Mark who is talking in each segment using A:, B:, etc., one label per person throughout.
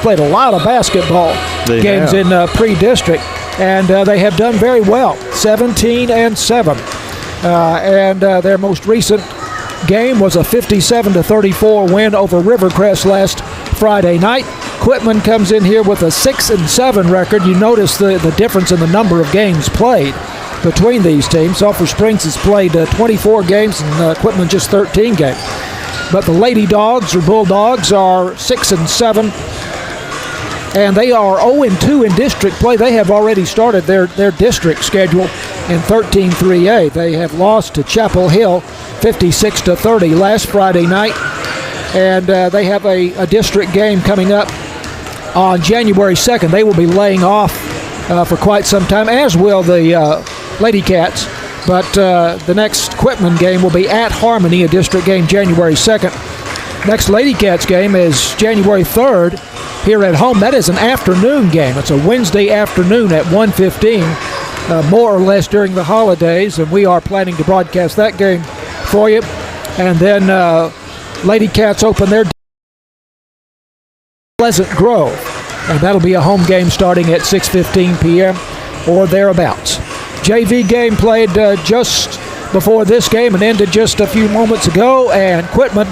A: played a lot of basketball games in pre-district, and they have done very well, 17-7. And their most recent game was a 57-34 win over Rivercrest last Friday night. Quitman comes in here with a 6-7 record. You notice the difference in the number of games played between these teams. Sulphur Springs has played 24 games and Quitman just 13 games. But the Lady Dogs, or Bulldogs, are 6-7, and they are 0-2 in district play. They have already started their district schedule in 13-3A. They have lost to Chapel Hill 56-30 last Friday night, and they have a district game coming up on January 2nd. They will be laying off for quite some time, as will the Lady Cats. But the next Quitman game will be at Harmony, a district game January 2nd. Next Lady Cats game is January 3rd here at home. That is an afternoon game. It's a Wednesday afternoon at 1:15, more or less during the holidays, and we are planning to broadcast that game for you. And then Lady Cats open their Pleasant Grove, and that'll be a home game starting at 6:15 p.m. or thereabouts. JV game played just before this game and ended just a few moments ago, and Quitman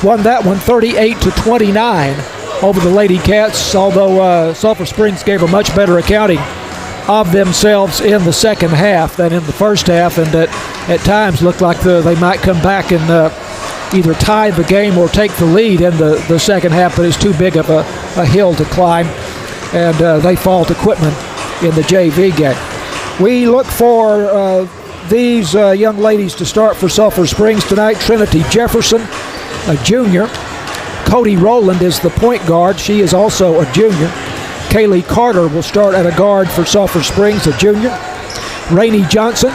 A: won that one 38-29 over the Lady Cats, although Sulphur Springs gave a much better accounting of themselves in the second half than in the first half, and at times looked like they might come back and either tie the game or take the lead in the second half, but it's too big of a hill to climb, and they fall to Quitman in the JV game. We look for these young ladies to start for Sulphur Springs tonight. Trinity Jefferson, a junior. Cody Rowland is the point guard. She is also a junior. Kaylee Carter will start at a guard for Sulphur Springs, a junior. Rainey Johnson,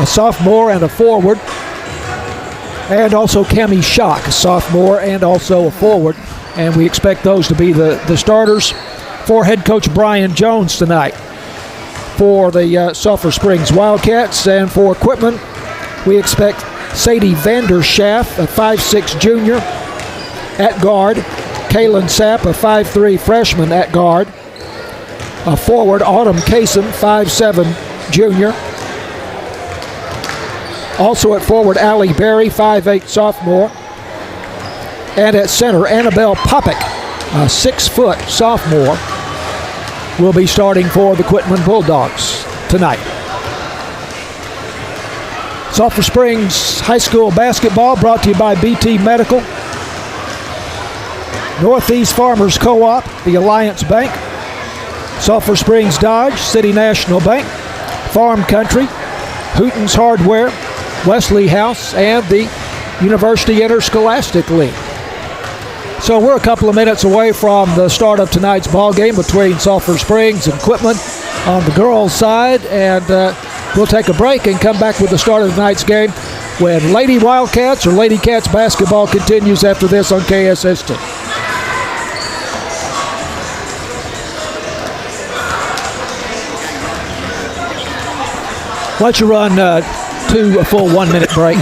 A: a sophomore and a forward. And also Cammie Schock, a sophomore and also a forward. And we expect those to be the starters for head coach Brian Jones tonight. For the Sulphur Springs Wildcats, and for Quitman, we expect Sadie Vanderschaff, a 5'6 junior, at guard. Kaylin Sapp, a 5'3 freshman, at guard. A forward, Autumn Kasem, 5'7 junior. Also at forward, Allie Berry, 5'8 sophomore. And at center, Annabelle Popick, a 6-foot sophomore, will be starting for the Quitman Bulldogs tonight. Sulphur Springs High School basketball brought to you by BT Medical, Northeast Farmers Co-op, the Alliance Bank, Sulphur Springs Dodge, City National Bank, Farm Country, Hooten's Hardware, Wesley House, and the University Interscholastic League. So we're a couple of minutes away from the start of tonight's ball game between Sulphur Springs and Quitman on the girls' side, and we'll take a break and come back with the start of tonight's game when Lady Wildcats or Lady Cats basketball continues after this on KSST. Why don't you run to a full 1 minute break?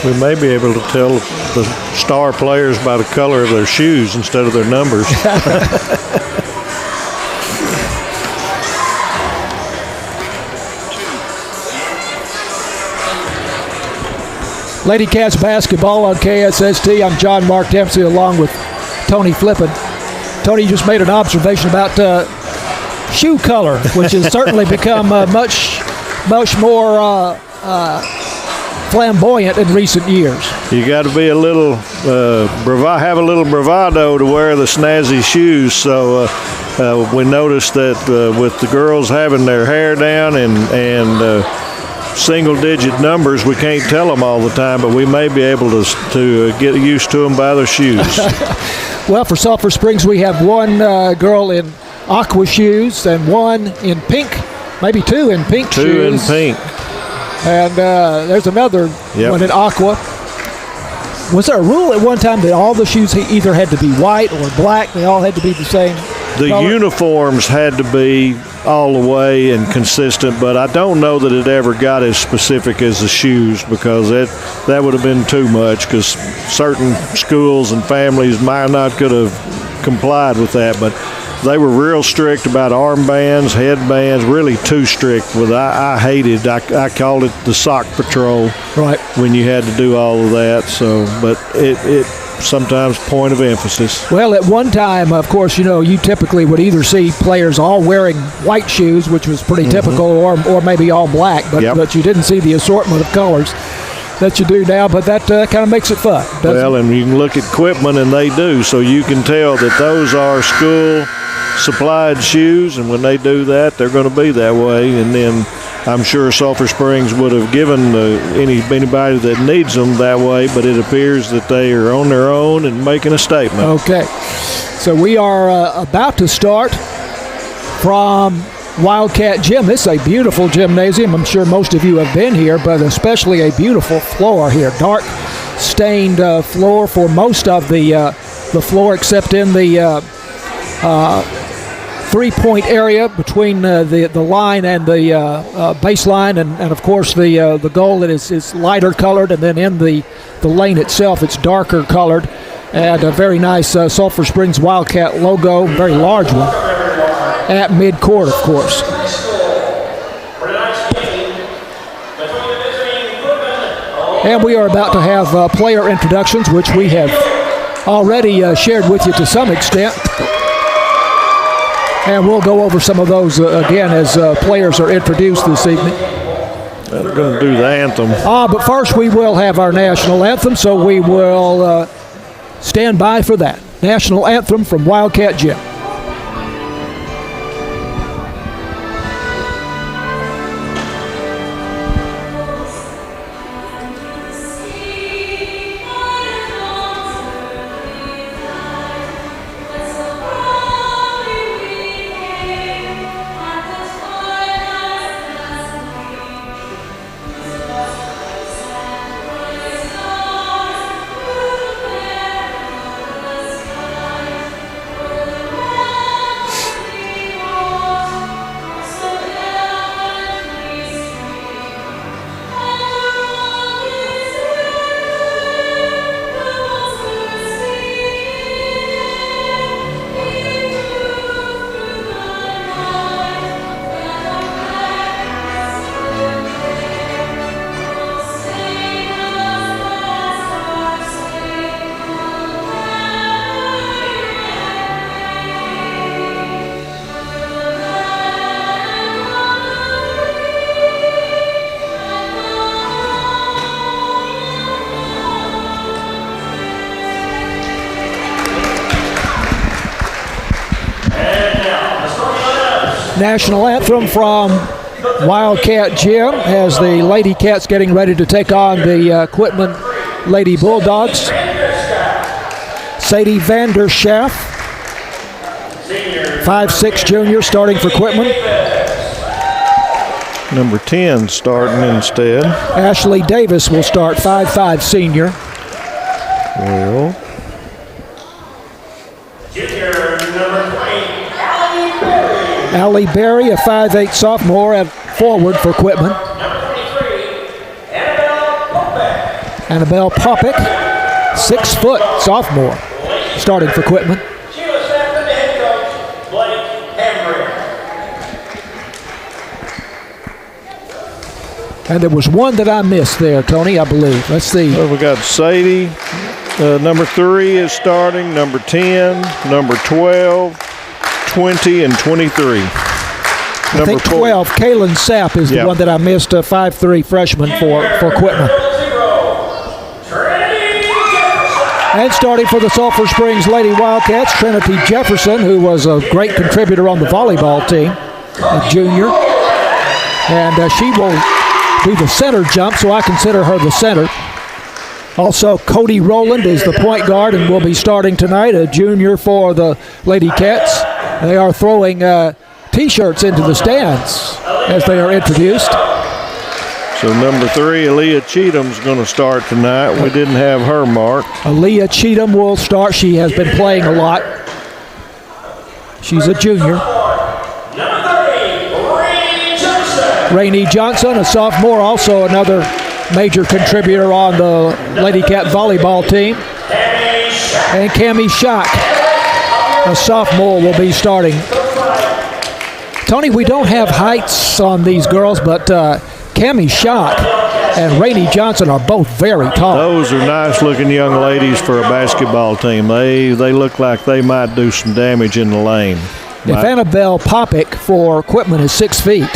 B: We may be able to tell the star players by the color of their shoes instead of their numbers.
A: Lady Cats basketball on KSST. I'm John Mark Dempsey along with Tony Flippin. Tony just made an observation about shoe color, which has certainly become much more flamboyant in recent years.
B: You got to be a little have a little bravado to wear the snazzy shoes. So we noticed that with the girls having their hair down and single-digit numbers. We can't tell them all the time, but we may be able to get used to them by their shoes.
A: Well, for Sulphur Springs, we have one girl in aqua shoes and one in pink, maybe two in pink shoes.
B: Two in pink.
A: And there's another one in aqua. Was there a rule at one time that all the shoes either had to be white or black? They all had to be the same
B: The
A: color?
B: uniforms had to be all the way and consistent, but I don't know that it ever got as specific as the shoes, because that would have been too much, because certain schools and families might not could have complied with that. But they were real strict about armbands, headbands, really too strict. I hated, I called it the sock patrol.
A: Right.
B: When you had to do all of that. So, but it sometimes point of emphasis.
A: Well, at one time, of course, you typically would either see players all wearing white shoes, which was pretty typical, or maybe all black, but you didn't see the assortment of colors that you do now, but that kind of makes it fun, doesn't
B: Well, and you can look at Quitman, and they do, so you can tell that those are school-supplied shoes, and when they do that, they're going to be that way. And then I'm sure Sulphur Springs would have given anybody that needs them that way, but it appears that they are on their own and making a statement.
A: Okay. So we are about to start from Wildcat Gym. This is a beautiful gymnasium. I'm sure most of you have been here, but especially a beautiful floor here. Dark stained floor for most of the floor, except in the three-point area between the line and the baseline, and of course the goal that is lighter colored, and then in the lane itself it's darker colored, and a very nice Sulphur Springs Wildcat logo, very large one, at mid-court, of course. And we are about to have player introductions, which we have already shared with you to some extent. And we'll go over some of those again as players are introduced this evening.
B: We're going to do the anthem.
A: But first we will have our national anthem, so we will stand by for that. National anthem from Wildcat Gym. National anthem from Wildcat Gym as the Lady Cats getting ready to take on the Quitman Lady Bulldogs. Sadie Vanderschaff, 5'6" junior, starting for Quitman.
B: Number 10 starting instead.
A: Ashley Davis will start, 5'5" senior.
B: Well,
A: Allie Berry, a 5'8" sophomore at forward for Quitman. Annabelle Popick, 6 foot sophomore, starting for Quitman. And there was one that I missed there, Tony, I believe. Let's see.
B: Well, we got Sadie. Number 3 is starting. Number 10, number 12, 20, and 23.
A: I think 12, Kaylin Sapp is the one that I missed, a 5'3" freshman for Quitman. And starting for the Sulphur Springs Lady Wildcats, Trinity Jefferson, who was a great contributor on the volleyball team, a junior. And she will do the center jump, so I consider her the center. Also, Cody Rowland is the point guard and will be starting tonight, a junior for the Lady Cats. They are throwing T-shirts into the stands as they are introduced.
B: So number 3, Aaliyah Cheatham's going to start tonight. We didn't have her marked.
A: Aaliyah Cheatham will start. She has been playing a lot. She's a junior. Rainey Johnson, a sophomore, also another major contributor on the Lady Cat volleyball team. And Cammie Schock, a sophomore, will be starting. Tony, we don't have heights on these girls, but Cammie Schock and Rainey Johnson are both very tall.
B: Those are nice-looking young ladies for a basketball team. They look like they might do some damage in the lane.
A: If Annabelle Popick for Quitman is 6 feet,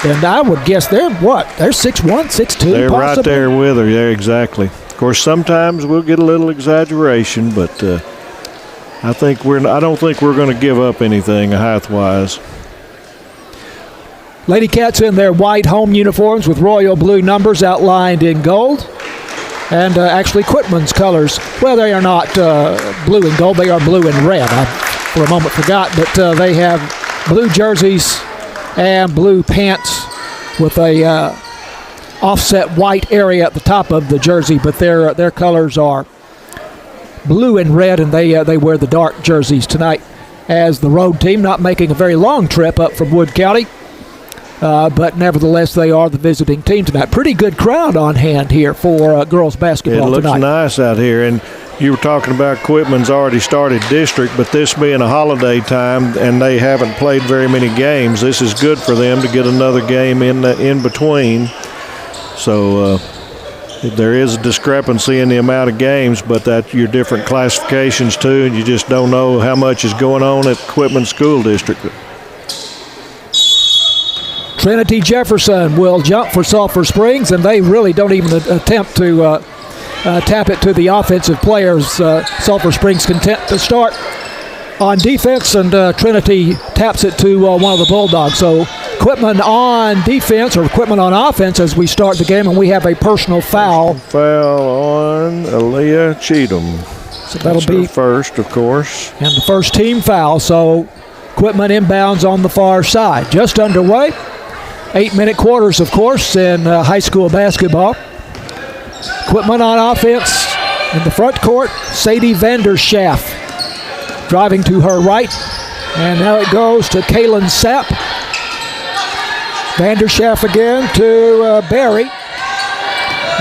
A: then I would guess they're what? They're 6'1", 6'2",
B: They're
A: possibly?
B: right there with her. Yeah, exactly. Of course, sometimes we'll get a little exaggeration, but I don't think we're going to give up anything height-wise.
A: Lady Cats in their white home uniforms with royal blue numbers outlined in gold. And actually Quitman's colors, well, they are not blue and gold. They are blue and red. I, for a moment, forgot. But they have blue jerseys and blue pants with a offset white area at the top of the jersey. But their colors are blue and red, and they wear the dark jerseys tonight as the road team, not making a very long trip up from Wood County. But nevertheless, they are the visiting team tonight. Pretty good crowd on hand here for girls basketball tonight.
B: It looks nice out here. And you were talking about Quitman's already started district, but this being a holiday time and they haven't played very many games, this is good for them to get another game in between. So there is a discrepancy in the amount of games, but that's your different classifications too, and you just don't know how much is going on at Quitman School District.
A: Trinity Jefferson will jump for Sulphur Springs, and they really don't even attempt to tap it to the offensive players. Sulphur Springs content to start on defense, and Trinity taps it to one of the Bulldogs. So Quitman on defense, or Quitman on offense as we start the game, and we have a personal foul.
B: Foul on Aaliyah Cheatham.
A: So that'll be
B: first, of course.
A: And the first team foul, so Quitman inbounds on the far side. Just underway. 8-minute quarters, of course, in high school basketball. Quitman on offense in the front court. Sadie Vanderschaff driving to her right. And now it goes to Kaylin Sapp. Vanderschaff again to Barry.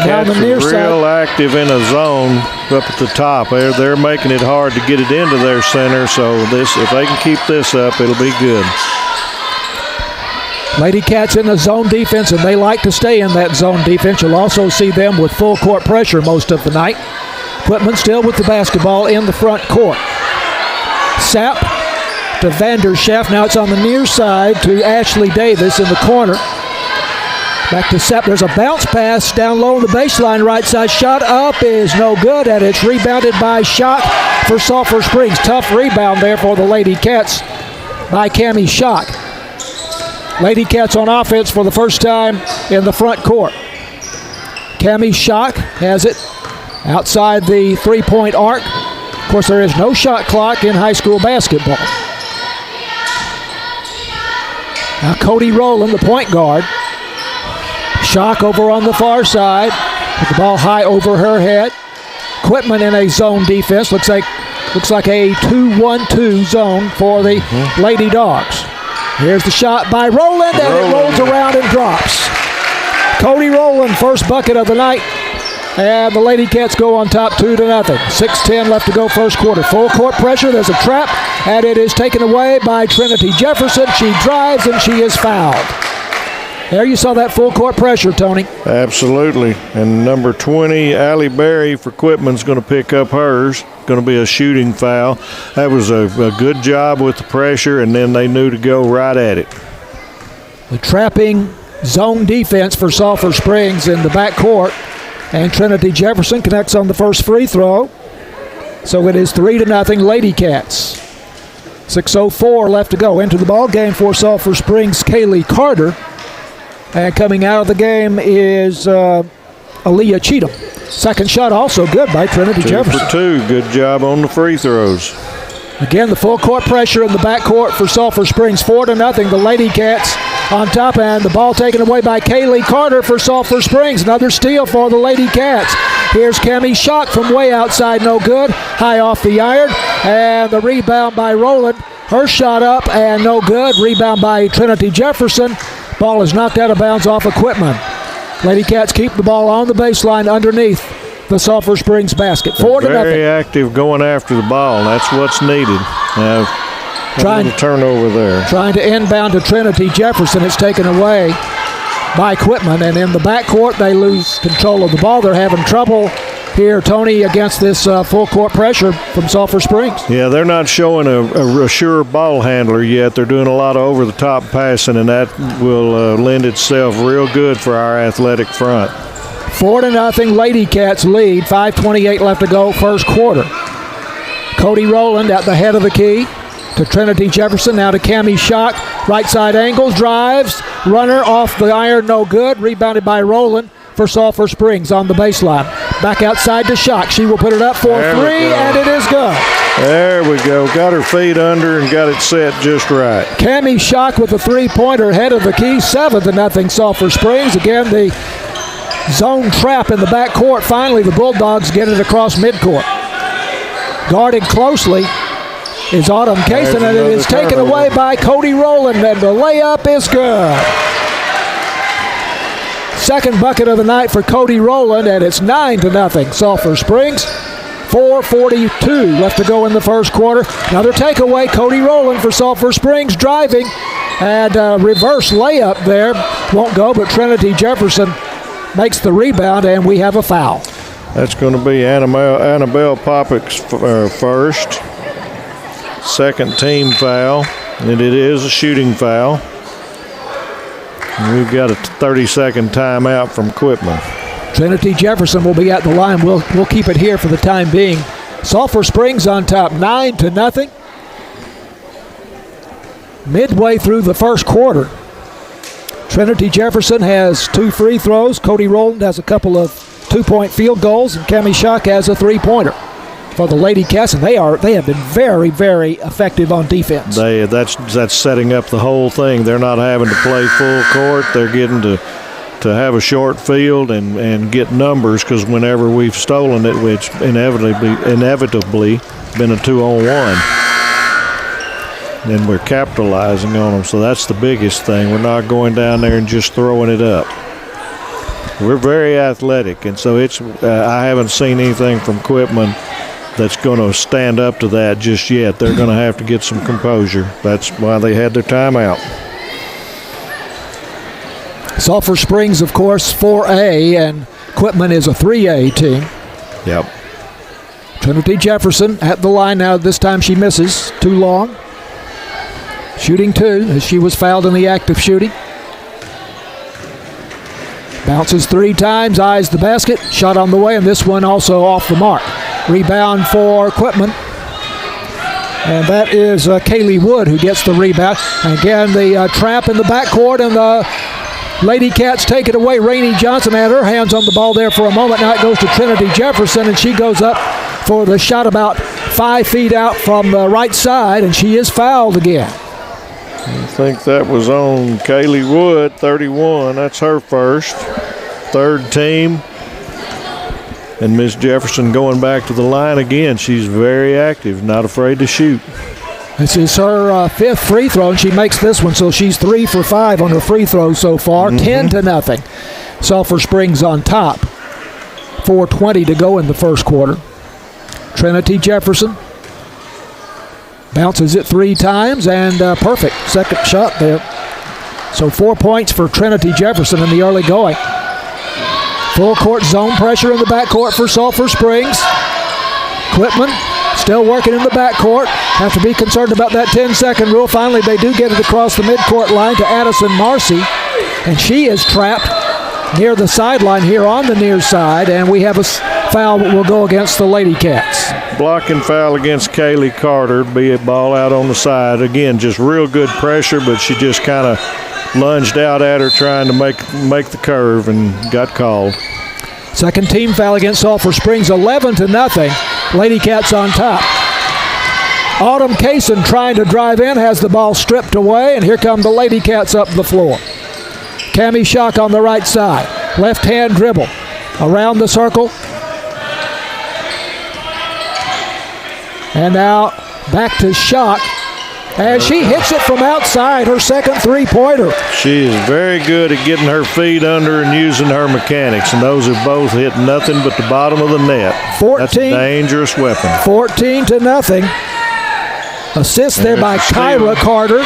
A: Down the near side.
B: Real active in a zone up at the top. They're making it hard to get it into their center, so if they can keep this up, it'll be good.
A: Lady Cats in the zone defense, and they like to stay in that zone defense. You'll also see them with full court pressure most of the night. Quitman still with the basketball in the front court. Sapp to Vanderschaff. Now it's on the near side to Ashley Davis in the corner. Back to Sapp. There's a bounce pass down low on the baseline right side. Shot up is no good, and it's rebounded by Schock for Sulphur Springs. Tough rebound there for the Lady Cats by Cammie Schock. Lady Cats on offense for the first time in the front court. Cammie Schock has it outside the three-point arc. Of course, there is no shot clock in high school basketball. Now Cody Rowland, the point guard. Schock over on the far side with the ball high over her head. Quitman in a zone defense. Looks like a 2-1-2 zone for the Lady Dogs. Here's the shot by Rowland, and it rolls around and drops. Cody Rowland, first bucket of the night, and the Lady Cats go on top 2-0. 6:10 left to go first quarter. Full court pressure, there's a trap, and it is taken away by Trinity Jefferson. She drives, and she is fouled. There you saw that full court pressure, Tony.
B: Absolutely. And number 20, Allie Berry for Quitman's going to pick up hers. Going to be a shooting foul. That was a good job with the pressure, and then they knew to go right at it.
A: The trapping zone defense for Sulphur Springs in the backcourt. And Trinity Jefferson connects on the first free throw. So it is 3-0 Lady Cats. 6:04 left to go. Into the ball game for Sulphur Springs, Kaylee Carter. And coming out of the game is Aaliyah Cheatham. Second shot also good by Trinity Jefferson.
B: 2 for 2. Good job on the free throws.
A: Again, the full court pressure in the backcourt for Sulphur Springs. 4-0. The Lady Cats on top, and the ball taken away by Kaylee Carter for Sulphur Springs. Another steal for the Lady Cats. Here's Cammie Schock from way outside, no good. High off the iron, and the rebound by Rowland. Her shot up and no good. Rebound by Trinity Jefferson. Ball is knocked out of bounds off of Quitman. Lady Cats keep the ball on the baseline underneath the Sulphur Springs basket. 4-0.
B: Very active going after the ball, and that's what's needed. Trying to turnover there.
A: Trying to inbound to Trinity Jefferson. It's taken away by Quitman, and in the backcourt they lose control of the ball. They're having trouble here, Tony, against this full court pressure from Sulphur Springs.
B: Yeah, they're not showing a sure ball handler yet. They're doing a lot of over-the-top passing, and that will lend itself real good for our athletic front.
A: 4-0 Lady Cats lead. 5:28 left to go, first quarter. Cody Rowland at the head of the key to Trinity Jefferson. Now to Cammie Schock. Right side angles, drives. Runner off the iron, no good. Rebounded by Rowland for Sulphur Springs on the baseline. Back outside to Schock. She will put it up for three, and it is good.
B: There we go. Got her feet under and got it set just right.
A: Cammie Schock with a three-pointer head of the key. 7-0 Sulphur Springs. Again, the zone trap in the backcourt. Finally, the Bulldogs get it across midcourt. Guarded closely is Autumn Kaysen, and it is taken away by Cody Rowland, and the layup is good. Second bucket of the night for Cody Rowland, and it's 9-0 Sulphur Springs. 4:42 left to go in the first quarter. Another takeaway, Cody Rowland for Sulphur Springs, driving, and reverse layup there. Won't go, but Trinity Jefferson makes the rebound, and we have a foul.
B: That's going to be Annabelle Poppick's first. Second team foul, and it is a shooting foul. And we've got a 30-second timeout from Quitman.
A: Trinity Jefferson will be at the line. We'll keep it here for the time being. Sulphur Springs on top, 9-0. Midway through the first quarter, Trinity Jefferson has 2 free throws. Cody Rowland has a couple of 2-point field goals, and Cammie Schock has a 3-pointer for the Lady Cats, and they have been very, very effective on defense.
B: That's setting up the whole thing. They're not having to play full court. They're getting to have a short field and get numbers, because whenever we've stolen it, which inevitably been a 2-on-1, then we're capitalizing on them. So that's the biggest thing. We're not going down there and just throwing it up. We're very athletic, and so I haven't seen anything from Quitman that's going to stand up to that just yet. They're going to have to get some composure. That's why they had their timeout.
A: Sulphur Springs, of course, 4A, and Quitman is a 3A team.
B: Yep.
A: Trinity Jefferson at the line now. This time she misses. Too long. Shooting 2 as she was fouled in the act of shooting. Bounces 3 times, eyes the basket. Shot on the way, and this one also off the mark. Rebound for Quitman. And that is Kaylee Wood who gets the rebound. And again, the trap in the backcourt, and the Lady Cats take it away. Rainey Johnson had her hands on the ball there for a moment. Now it goes to Trinity Jefferson, and she goes up for the shot about 5 feet out from the right side, and she is fouled again.
B: I think that was on Kaylee Wood, 31. That's her first. Third team. And Miss Jefferson going back to the line again. She's very active, not afraid to shoot.
A: This is her 5th free throw, and she makes this one, so she's 3 for 5 on her free throws so far. 10-0. Sulphur Springs on top. 4:20 to go in the first quarter. Trinity Jefferson bounces it 3 times, and perfect second shot there. So 4 points for Trinity Jefferson in the early going. Full court zone pressure in the backcourt for Sulphur Springs. Quitman still working in the backcourt. Have to be concerned about that 10-second rule. Finally, they do get it across the midcourt line to Addison Marcy, and she is trapped near the sideline here on the near side, and we have a foul that will go against the Lady Cats.
B: Blocking foul against Kaylee Carter, be a ball out on the side. Again, just real good pressure, but she just kind of lunged out at her trying to make the curve and got called.
A: Second team foul against Sulphur Springs, 11-0. Lady Cats on top. Autumn Kaysen trying to drive in, has the ball stripped away, and here come the Lady Cats up the floor. Cammie Schock on the right side. Left hand dribble. Around the circle. And now back to Schock as she hits it from outside, her second three-pointer.
B: She is very good at getting her feet under and using her mechanics, and those have both hit nothing but the bottom of the net. That's a dangerous weapon.
A: 14-0. Assist there by Kyra Carter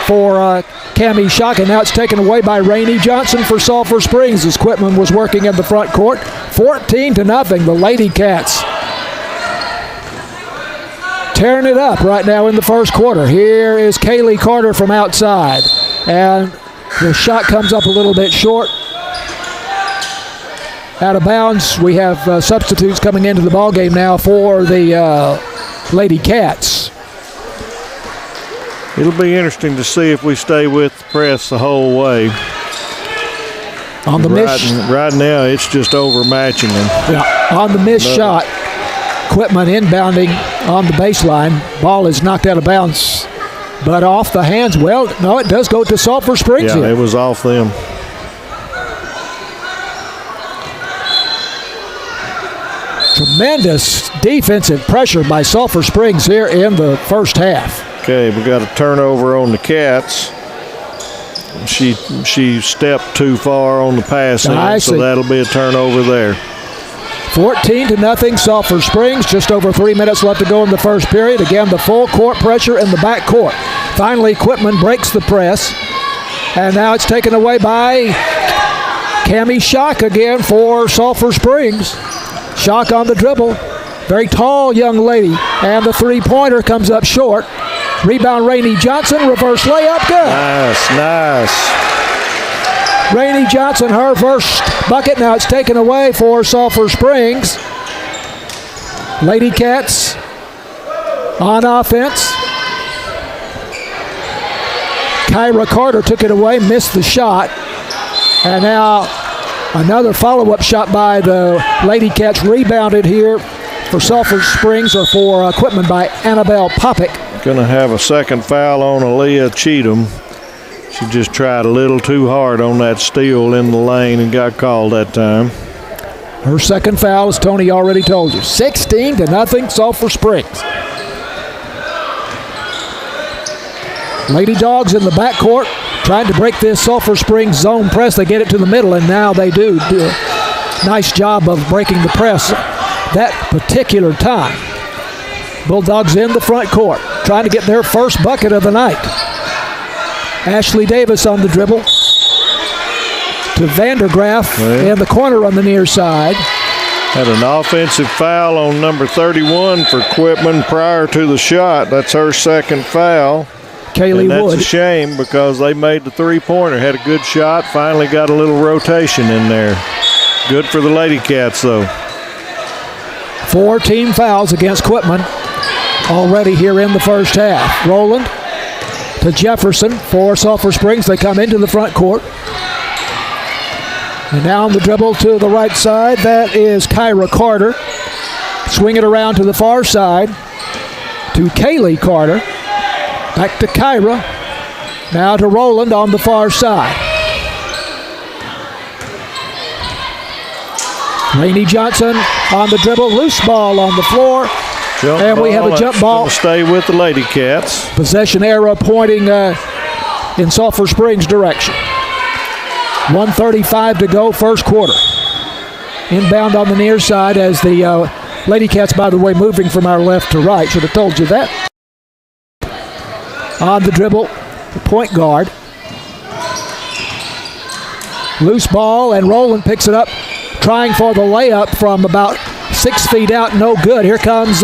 A: for Cammie Schock, and now it's taken away by Rainey Johnson for Sulphur Springs as Quitman was working in the front court. 14-0, the Lady Cats tearing it up right now in the first quarter. Here is Kaylee Carter from outside, and the shot comes up a little bit short. Out of bounds. We have substitutes coming into the ballgame now for the Lady Cats.
B: It'll be interesting to see if we stay with the press the whole way.
A: On the
B: right now, it's just overmatching them.
A: Yeah, on the missed shot, Quitman inbounding on the baseline. Ball is knocked out of bounds, but off the hands. Well, no, it does go to Sulphur Springs.
B: Yeah, it was off them.
A: Tremendous defensive pressure by Sulphur Springs here in the first half.
B: Okay, we got a turnover on the Cats. She stepped too far on the pass, so that'll be a turnover there.
A: 14-0 Sulphur Springs. Just over 3 minutes left to go in the first period. Again, the full court pressure in the back court. Finally, Quitman breaks the press, and now it's taken away by Cammie Schock again for Sulphur Springs. Schock on the dribble. Very tall young lady, and the three-pointer comes up short. Rebound, Rainey Johnson. Reverse layup, good.
B: Nice.
A: Rainey Johnson, her first bucket. Now it's taken away for Sulphur Springs. Lady Cats on offense. Kyra Carter took it away, missed the shot. And now another follow-up shot by the Lady Cats, rebounded here for Sulphur Springs, or for Quitman, by Annabelle Popick.
B: Going to have a second foul on Aaliyah Cheatham. She just tried a little too hard on that steal in the lane and got called that time.
A: Her second foul, as Tony already told you. 16-0 Sulphur Springs. Lady Dogs in the backcourt trying to break this Sulphur Springs zone press. They get it to the middle, and now they do a nice job of breaking the press that particular time. Bulldogs in the front court trying to get their first bucket of the night. Ashley Davis on the dribble to Vandergraff in the corner on the near side.
B: Had an offensive foul on number 31 for Quitman prior to the shot. That's her second foul.
A: Kaylee Wood.
B: That's a shame because they made the three-pointer. Had a good shot. Finally got a little rotation in there. Good for the Lady Cats, though.
A: 4 team fouls against Quitman already here in the first half. Rowland to Jefferson for Sulphur Springs. They come into the front court. And now on the dribble to the right side, that is Kyra Carter. Swing it around to the far side to Kaylee Carter. Back to Kyra. Now to Rowland on the far side. Rainey Johnson on the dribble. Loose ball on the floor. And we have a jump ball.
B: Stay with the Lady Cats.
A: Possession arrow pointing in Sulphur Springs direction. 1:35 to go, first quarter. Inbound on the near side as the Lady Cats, by the way, moving from our left to right. Should have told you that. On the dribble, the point guard. Loose ball, and Rowland picks it up, trying for the layup from about 6 feet out. No good. Here comes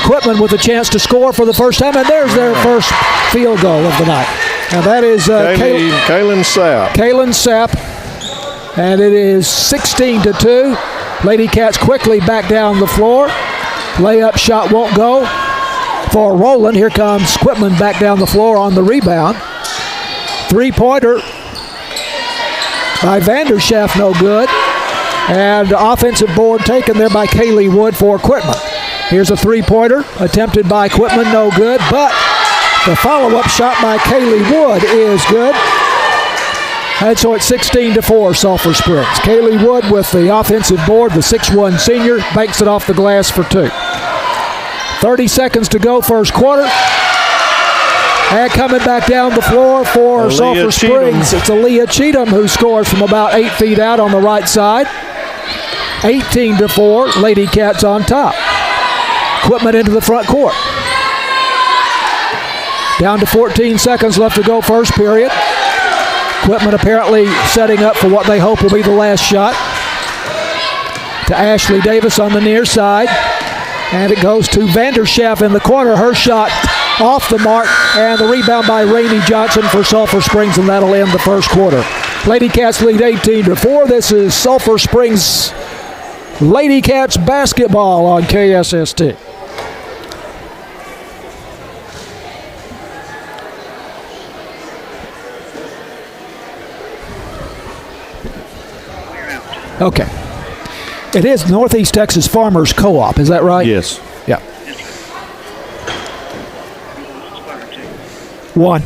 A: Quitman with a chance to score for the first time, and there's their first field goal of the night. Now that is
B: Kaylin Sapp.
A: Kaylin Sapp, and it is 16-2. Lady Cats quickly back down the floor. Layup shot won't go for Rowland. Here comes Quitman back down the floor on the rebound. Three-pointer by Vanderschaft, no good. And offensive board taken there by Kaylee Wood for Quitman. Here's a three-pointer attempted by Quitman, no good, but the follow-up shot by Kaylee Wood is good. And so it's 16-4, Sulphur Springs. Kaylee Wood with the offensive board, the 6'1 senior, banks it off the glass for 2. 30 seconds to go, first quarter. And coming back down the floor for Sulphur Springs, it's Aaliyah Cheatham who scores from about 8 feet out on the right side. 18-4, Lady Cats on top. Quitman into the front court. Down to 14 seconds left to go, first period. Quitman apparently setting up for what they hope will be the last shot. To Ashley Davis on the near side. And it goes to Vanderschaft in the corner. Her shot off the mark, and the rebound by Rainey Johnson for Sulphur Springs, and that'll end the first quarter. Lady Cats lead 18-4. This is Sulphur Springs Lady Cats basketball on KSST. Okay. It is Northeast Texas Farmers Co-op, is that right?
B: Yes.
A: Yeah. 1.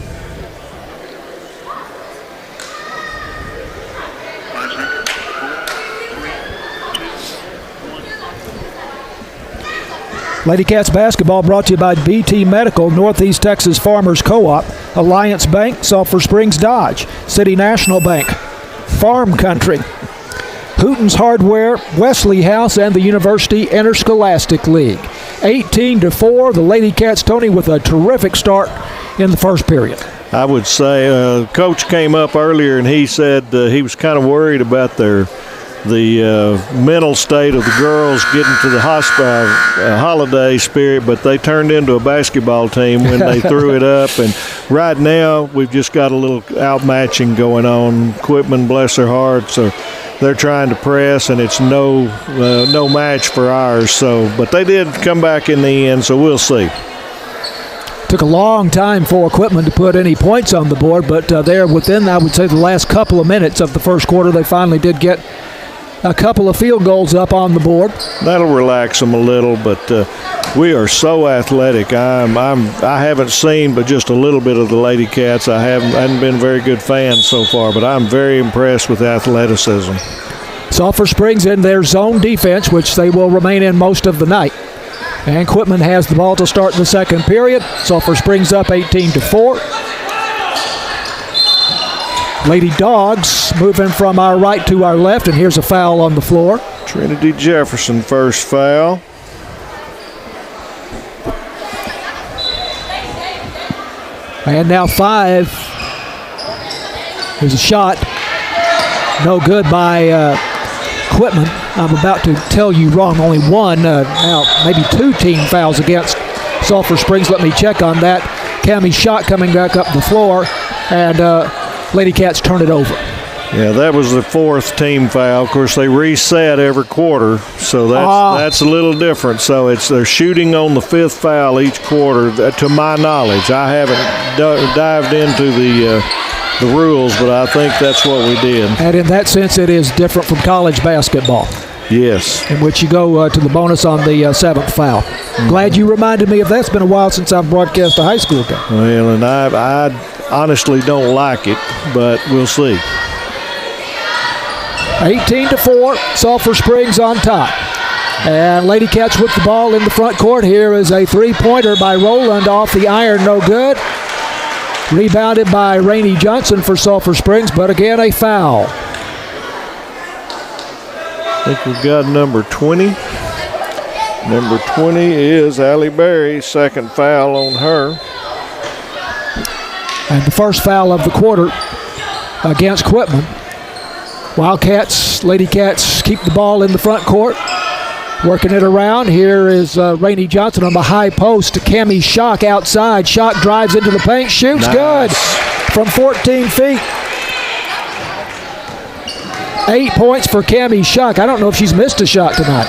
A: Lady Cats basketball brought to you by BT Medical, Northeast Texas Farmers Co-op, Alliance Bank, Sulphur Springs Dodge, City National Bank, Farm Country, Hooten's Hardware, Wesley House, and the University Interscholastic League. 18-4, the Lady Cats, Tony, with a terrific start in the first period.
B: I would say Coach came up earlier and he said he was kind of worried about the mental state of the girls getting to the hospital holiday spirit, but they turned into a basketball team when they threw it up. And right now we've just got a little outmatching going on. Quitman, bless their hearts, they're trying to press, and it's no match for ours. So, but they did come back in the end, so we'll see.
A: Took a long time for Quitman to put any points on the board, but there within, I would say, the last couple of minutes of the first quarter, they finally did get a couple of field goals up on the board.
B: That'll relax them a little, but we are so athletic. I haven't seen but just a little bit of the Lady Cats. I hadn't been a very good fan so far, but I'm very impressed with athleticism.
A: Sulphur Springs in their zone defense, which they will remain in most of the night. And Quitman has the ball to start the second period. Sulphur Springs up 18-4. Lady Dogs moving from our right to our left, and here's a foul on the floor.
B: Trinity Jefferson, first foul.
A: And now 5. There's a shot. No good by Quitman. I'm about to tell you wrong. Only one, now maybe 2 team fouls against Sulphur Springs. Let me check on that. Cammie shot coming back up the floor, and Lady Cats turn it over.
B: Yeah, that was the 4th team foul. Of course, they reset every quarter, so that's a little different. So they're shooting on the 5th foul each quarter, to my knowledge. I haven't dived into the rules, but I think that's what we did.
A: And in that sense, it is different from college basketball.
B: Yes.
A: In which you go to the bonus on the 7th foul. Mm-hmm. Glad you reminded me of that. It's been a while since I've broadcast a high school game.
B: Well, and I honestly don't like it, but we'll see.
A: 18-4, Sulphur Springs on top. And Lady Cats with the ball in the front court. Here is a three-pointer by Rowland off the iron, no good. Rebounded by Rainey Johnson for Sulphur Springs, but again a foul.
B: I think we've got number 20. Number 20 is Allie Berry, second foul on her.
A: And the first foul of the quarter against Quitman. Wildcats, Lady Cats keep the ball in the front court. Working it around. Here is Rainey Johnson on the high post to Cammie Schock outside. Schock drives into the paint, shoots
B: nice.
A: Good from 14 feet. 8 points for Cammie Schock. I don't know if she's missed a shot tonight.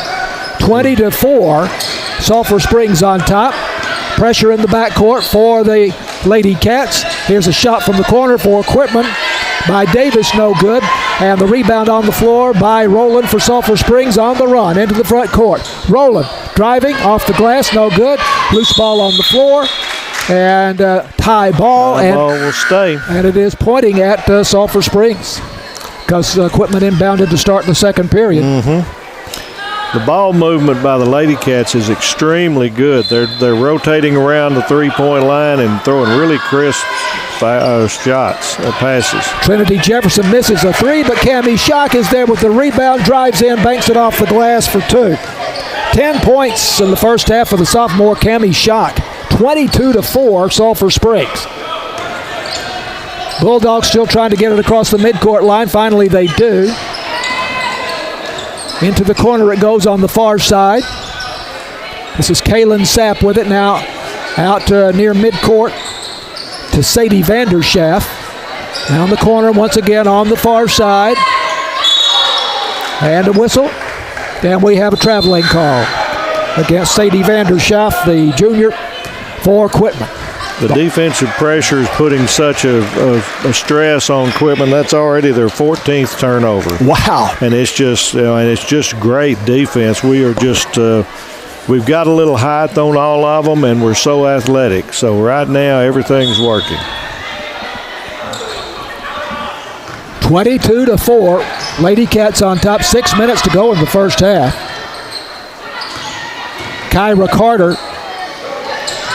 A: 20-4. Sulphur Springs on top. Pressure in the backcourt for the Lady Cats. Here's a shot from the corner for Quitman. by Davis, no good. And the rebound on the floor by Rowland for Sulphur Springs on the run into the front court. Rowland driving off the glass, no good. Loose ball on the floor. And tie ball.
B: Ball will stay.
A: And it is pointing at Sulphur Springs because Quitman inbounded to start the second period.
B: The ball movement by the Lady Cats is extremely good. They're rotating around the three-point line and throwing really crisp shots, passes.
A: Trinity Jefferson misses a three, but Cammie Schock is there with the rebound, drives in, banks it off the glass for two. 10 points in the first half for the sophomore Cammie Schock. 22-4, Sulphur Springs. Bulldogs still trying to get it across the midcourt line. Finally, they do. Into the corner it goes on the far side. This is Kaylin Sapp with it now. Out near midcourt to Sadie Vanderschaff. Down the corner once again on the far side. And a whistle. And we have a traveling call against Sadie Vanderschaff, the junior for Quitman.
B: The defensive pressure is putting such a stress on Quitman. That's already their 14th turnover.
A: Wow!
B: And it's just great defense. We are just we've got a little height on all of them, and we're so athletic. So right now everything's working.
A: 22-4. Lady Cats on top. 6 minutes to go in the first half. Kyra Carter.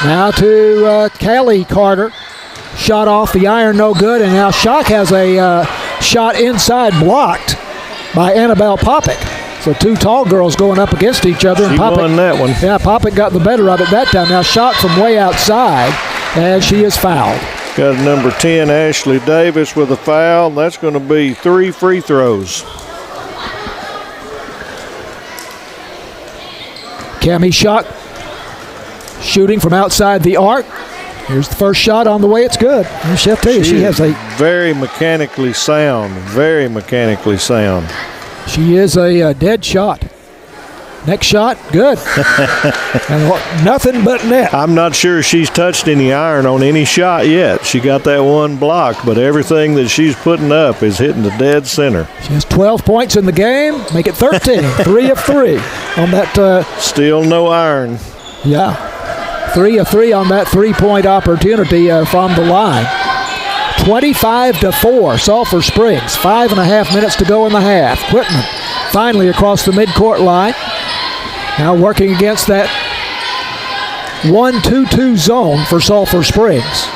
A: Now to Callie Carter. Shot off the iron, no good. And now Schock has a shot inside blocked by Annabelle Popick. So two tall girls going up against each other.
B: She won that one.
A: Yeah, Popick got the better of it that time. Now shot from way outside, and she is fouled.
B: Got number 10, Ashley Davis, with a foul. That's going to be 3 free throws.
A: Cammie Schock shooting from outside the arc. Here's the first shot on the way. It's good. She'll tell you, she has a
B: very mechanically sound. Very mechanically sound.
A: She is a dead shot. Next shot, good. And nothing but net.
B: I'm not sure she's touched any iron on any shot yet. She got that one blocked, but everything that she's putting up is hitting the dead center.
A: She has 12 points in the game. Make it 13. 3 of 3 on that.
B: Still no iron.
A: Yeah. 3 of 3 on that three-point opportunity from the line. 25-4, Sulphur Springs. 5.5 minutes to go in the half. Quitman finally across the midcourt line. Now working against that 1-2-2 zone for Sulphur Springs.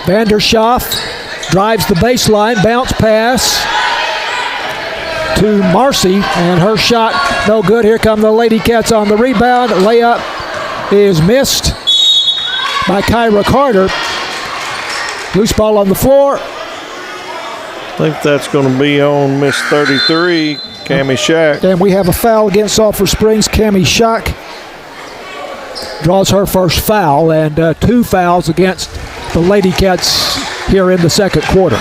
A: Vanderschaff drives the baseline, bounce pass to Marcy, and her shot no good. Here come the Lady Cats on the rebound. Layup is missed by Kyra Carter. Loose ball on the floor.
B: I think that's going to be on Miss 33, Cammie Schock.
A: And we have a foul against Sulphur Springs. Cammie Schock draws her first foul, and 2 fouls against the Lady Cats here in the second quarter.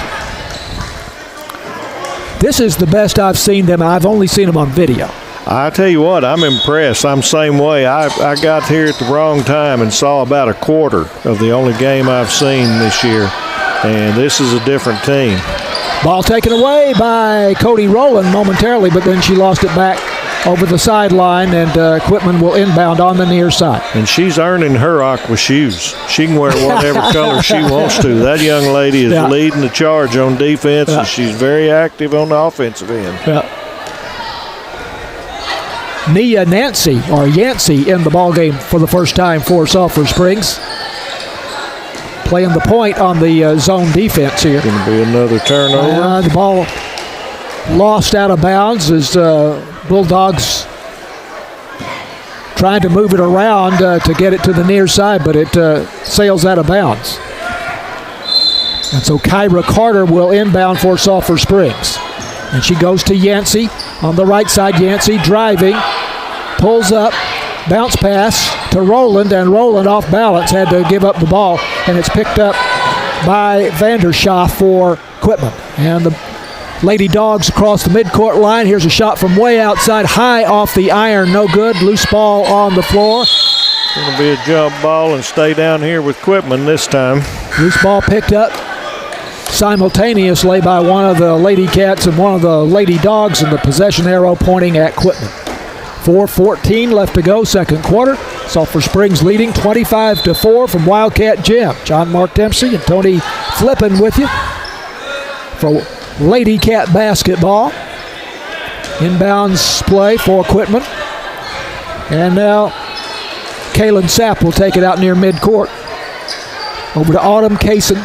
A: This is the best I've seen them. I've only seen them on video.
B: I tell you what, I'm impressed. I'm the same way. I got here at the wrong time and saw about a quarter of the only game I've seen this year, and this is a different team.
A: Ball taken away by Cody Rowland momentarily, but then she lost it back over the sideline, and Quitman will inbound on the near side.
B: And she's earning her aqua shoes. She can wear whatever color she wants to. That young lady is leading the charge on defense, and she's very active on the offensive end.
A: Yeah. Nia Yancey in the ballgame for the first time for Sulphur Springs. Playing the point on the zone defense here.
B: Going to be another turnover.
A: The ball lost out of bounds as Bulldogs trying to move it around to get it to the near side, but it sails out of bounds. And so Kyra Carter will inbound for Sulphur Springs. And she goes to Yancey on the right side. Yancey driving, pulls up, bounce pass to Rowland, and Rowland off balance had to give up the ball, and it's picked up by Vanderschaff for Quitman. And the Lady Dogs across the midcourt line. Here's a shot from way outside, high off the iron, no good. Loose ball on the floor.
B: Going to be a jump ball and stay down here with Quitman this time.
A: Loose ball picked up simultaneously by one of the Lady Cats and one of the Lady Dogs, and the possession arrow pointing at Quitman. 4:14 left to go, second quarter. Sulphur Springs leading 25-4 from Wildcat Gym. John Mark Dempsey and Tony Flippin with you for Lady Cat basketball. Inbounds play for Quitman. And now Kaylin Sapp will take it out near midcourt. Over to Autumn Kaysen.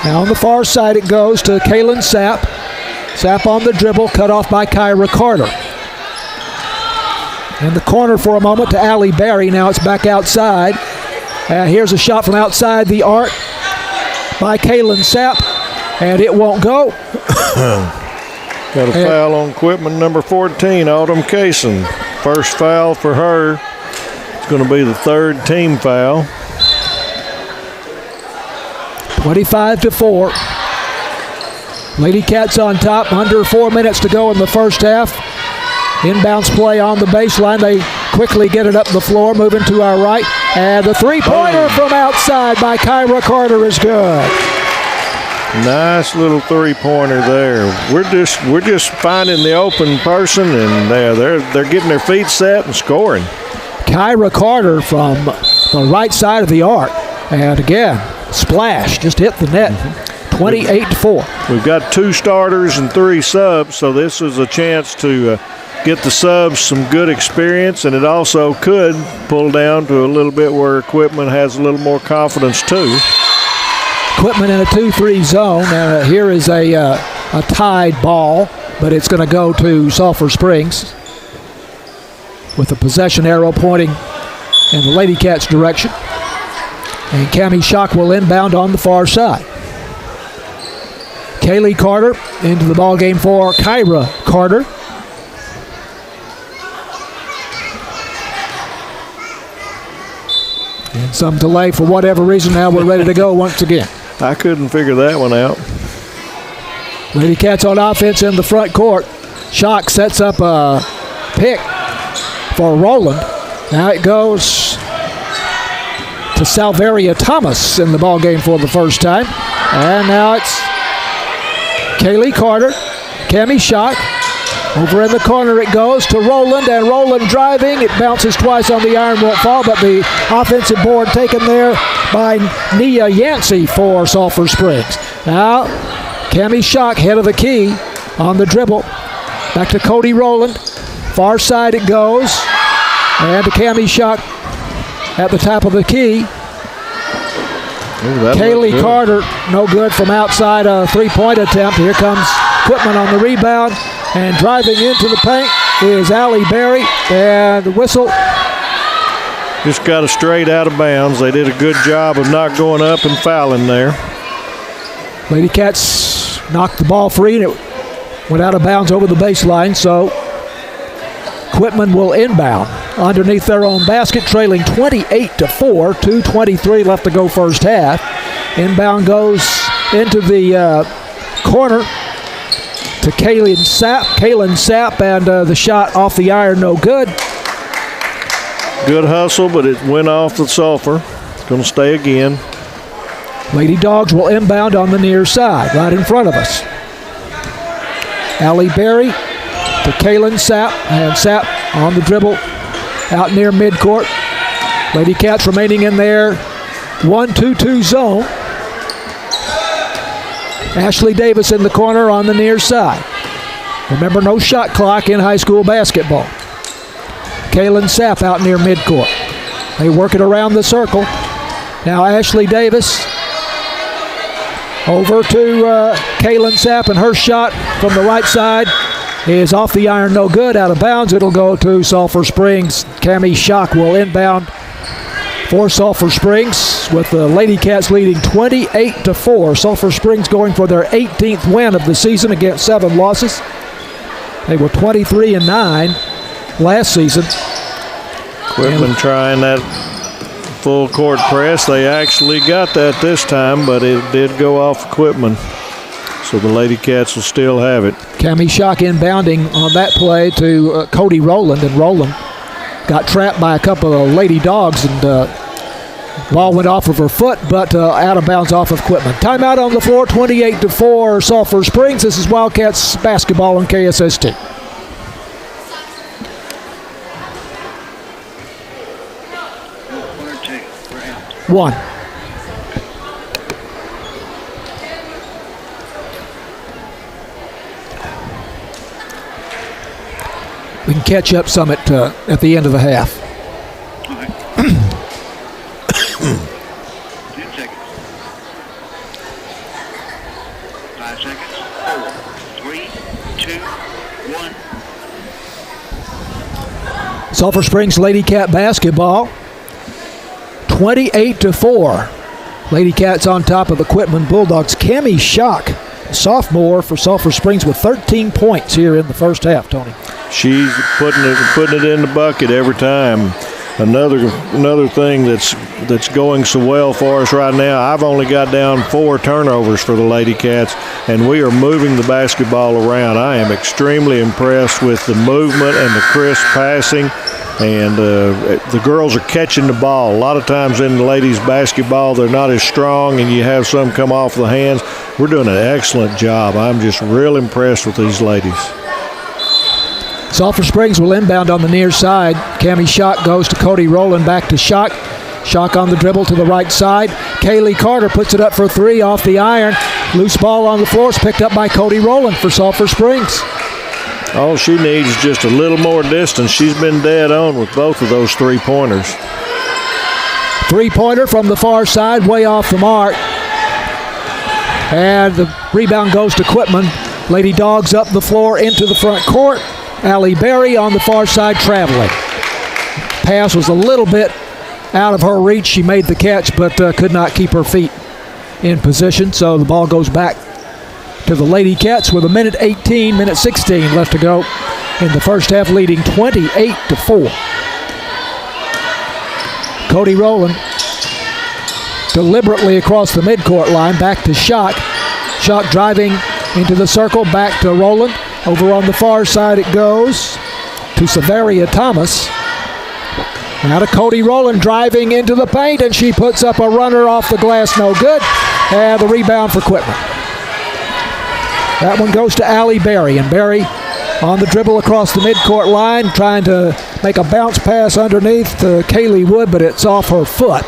A: Now on the far side it goes to Kaylin Sapp. Sapp on the dribble, cut off by Kyra Carter. In the corner for a moment to Allie Berry. Now it's back outside. Here's a shot from outside the arc by Kaylin Sapp, and it won't go.
B: Got a foul on Quitman, number 14, Autumn Kaysen. First foul for her. It's going to be the third team foul.
A: 25-4. Lady Cats on top, under 4 minutes to go in the first half. Inbounds play on the baseline. They quickly get it up the floor, moving to our right. And the three-pointer from outside by Kyra Carter is good.
B: Nice little three-pointer there. We're just finding the open person, and they're getting their feet set and scoring.
A: Kyra Carter from the right side of the arc. And again, splash, just hit the net. 28-4.
B: We've got 2 starters and 3 subs, so this is a chance to get the subs some good experience, and it also could pull down to a little bit where Quitman has a little more confidence too.
A: Quitman in a 2-3 zone. Here is a tied ball, but it's going to go to Sulphur Springs with the possession arrow pointing in the Lady Cats direction. And Cammie Schock will inbound on the far side. Kaylee Carter into the ball game for Kyra Carter. And some delay for whatever reason. Now we're ready to go once again.
B: I couldn't figure that one out.
A: Lady Cats on offense in the front court. Schock sets up a pick for Rowland. Now it goes to Salveria Thomas in the ball game for the first time. And now it's Kaylee Carter, Cammie Schock. Over in the corner it goes to Rowland, and Rowland driving. It bounces twice on the iron, won't fall, but the offensive board taken there by Nia Yancey for Sulphur Springs. Now, Cammie Schock, head of the key on the dribble. Back to Cody Rowland. Far side it goes, and to Cammie Schock at the top of the key. Kaylee Carter, no good from outside, a three-point attempt. Here comes Quitman on the rebound, and driving into the paint is Allie Berry, and the whistle.
B: Just got a straight out of bounds. They did a good job of not going up and fouling there.
A: Lady Cats knocked the ball free, and it went out of bounds over the baseline, so Quitman will inbound underneath their own basket, trailing 28-4, 2:23 left to go first half. Inbound goes into the corner to Kaylin Sapp, and the shot off the iron, no good.
B: Good hustle, but it went off the Sulphur. It's going to stay again.
A: Lady Dogs will inbound on the near side, right in front of us. Allie Berry to Kaylin Sapp, and Sapp on the dribble out near midcourt. Lady Cats remaining in their 1-2-2 zone. Ashley Davis in the corner on the near side. Remember, no shot clock in high school basketball. Kaylin Sapp out near midcourt. They work it around the circle. Now Ashley Davis over to Kaylin Sapp, and her shot from the right side is off the iron, no good, out of bounds. It'll go to Sulphur Springs. Cammie Schock will inbound for Sulphur Springs, with the Lady Cats leading 28-4. Sulphur Springs going for their 18th win of the season against 7 losses. They were 23-9 last season.
B: Quitman trying that full court press. They actually got that this time, but it did go off Quitman. So the Lady Cats will still have it.
A: Cammie Schock inbounding on that play to Cody Rowland, and Rowland got trapped by a couple of Lady Dogs and Ball went off of her foot, but out of bounds off of Quitman. Timeout on the floor, 28-4, Sulphur Springs. This is Wildcats basketball on KSST. One. We can catch up some at the end of the half.
C: 10 seconds. 5 seconds. 4, 3, 2, 1.
A: Sulphur Springs Lady Cat basketball, 28-4. Lady Cats on top of the Quitman Bulldogs. Cammie Schock, sophomore for Sulphur Springs, with 13 points here in the first half, Tony.
B: She's putting it in the bucket every time. Another thing that's going so well for us right now, I've only got down 4 turnovers for the Lady Cats, and we are moving the basketball around. I am extremely impressed with the movement and the crisp passing, and the girls are catching the ball. A lot of times in the ladies' basketball, they're not as strong, and you have some come off the hands. We're doing an excellent job. I'm just real impressed with these ladies.
A: Sulphur Springs will inbound on the near side. Cammie Schock goes to Cody Rowland, back to Schock. Schock on the dribble to the right side. Kaylee Carter puts it up for 3 off the iron. Loose ball on the floor is picked up by Cody Rowland for Sulphur Springs.
B: All she needs is just a little more distance. She's been dead on with both of those 3-pointers.
A: 3-pointer from the far side, way off the mark. And the rebound goes to Quitman. Lady Dogs up the floor into the front court. Allie Berry on the far side traveling. Pass was a little bit out of her reach. She made the catch, but could not keep her feet in position. So the ball goes back to the Lady Cats with minute 16 left to go in the first half, leading 28-4. Cody Rowland deliberately across the midcourt line, back to Schock. Schock driving into the circle, back to Rowland. Over on the far side it goes to Severia Thomas. Now to Cody Rowland driving into the paint, and she puts up a runner off the glass, no good. And the rebound for Quitman. That one goes to Allie Berry, and Berry on the dribble across the midcourt line, trying to make a bounce pass underneath to Kaylee Wood, but it's off her foot.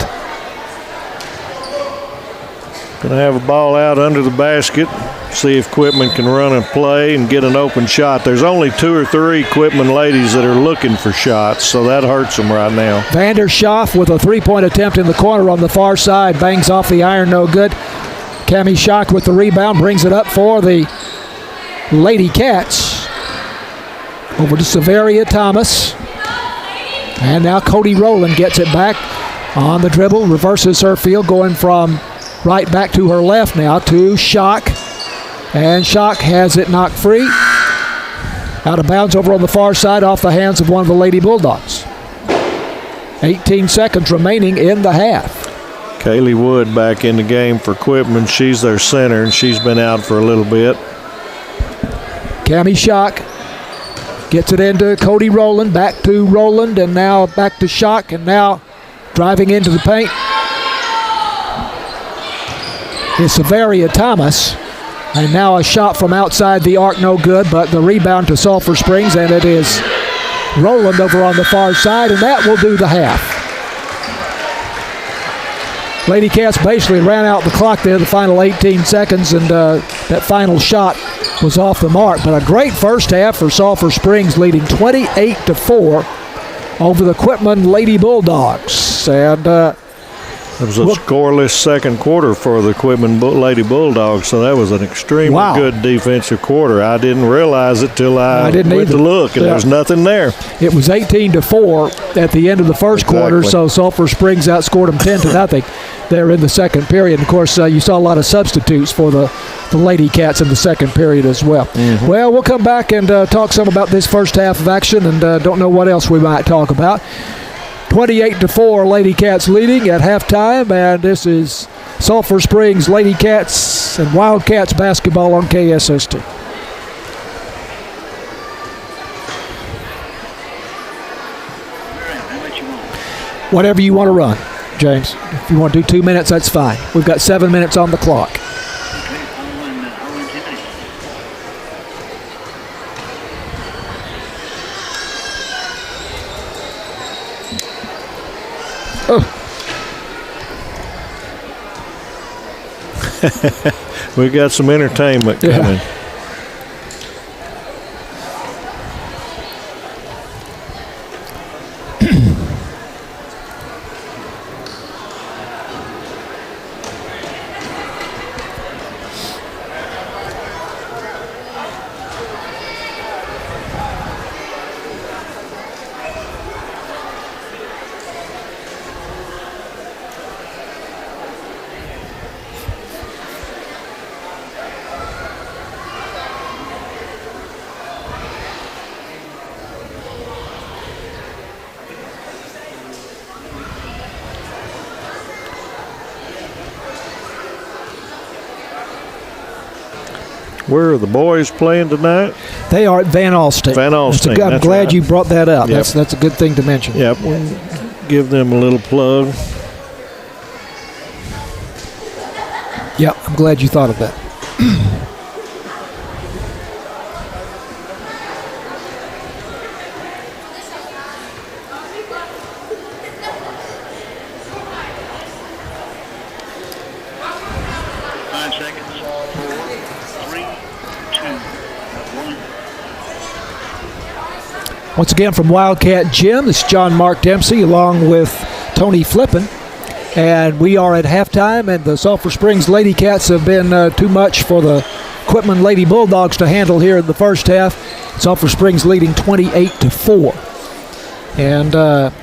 B: Going to have a ball out under the basket. See if Quitman can run and play and get an open shot. There's only 2 or 3 Quitman ladies that are looking for shots, so that hurts them right now. Vanderschaff
A: with a 3-point attempt in the corner on the far side. Bangs off the iron, no good. Cammie Schock with the rebound, brings it up for the Lady Cats. Over to Severia Thomas. And now Cody Rowland gets it back on the dribble, reverses her field, going from right back to her left now to Schock. And Schock has it knocked free. Out of bounds over on the far side, off the hands of one of the Lady Bulldogs. 18 seconds remaining in the half.
B: Kaylee Wood back in the game for Quitman. She's their center, and she's been out for a little bit.
A: Cammie Schock gets it into Cody Rowland, back to Rowland, and now back to Schock, and now driving into the paint is Severia Thomas. And now a shot from outside the arc, no good, but the rebound to Sulphur Springs, and it is Rowland over on the far side, and that will do the half. Lady Cats basically ran out the clock there, the final 18 seconds, and that final shot was off the mark. But a great first half for Sulphur Springs, leading 28-4 over the Quitman Lady Bulldogs. And
B: it was a scoreless second quarter for the Quitman Lady Bulldogs, so that was an extremely good defensive quarter. I didn't realize it till I went to look, and there was nothing there.
A: It was 18-4 at the end of the first quarter, so Sulphur Springs outscored them 10-0 there in the second period. And of course, you saw a lot of substitutes for the Lady Cats in the second period as well. Mm-hmm. Well, we'll come back and talk some about this first half of action, and don't know what else we might talk about. 28-4, Lady Cats leading at halftime, and this is Sulphur Springs Lady Cats and Wildcats basketball on KSST. Whatever you want to run. James. If you want to do 2 minutes, that's fine. We've got 7 minutes on the clock.
C: Okay, all in 10 minutes.
B: We got some entertainment coming.
A: Yeah.
B: Where are the boys playing tonight?
A: They are at Van Alstyne.
B: Van Alstyne.
A: I'm glad
B: right.
A: you brought that up.
B: Yep.
A: That's a good thing to mention.
B: Yep, we'll give them a little plug.
A: Yeah, I'm glad you thought of that. Once again from Wildcat Gym, this is John Mark Dempsey along with Tony Flippin. And we are at halftime, and the Sulphur Springs Lady Cats have been too much for the Quitman Lady Bulldogs to handle here in the first half. Sulphur Springs leading 28-4. And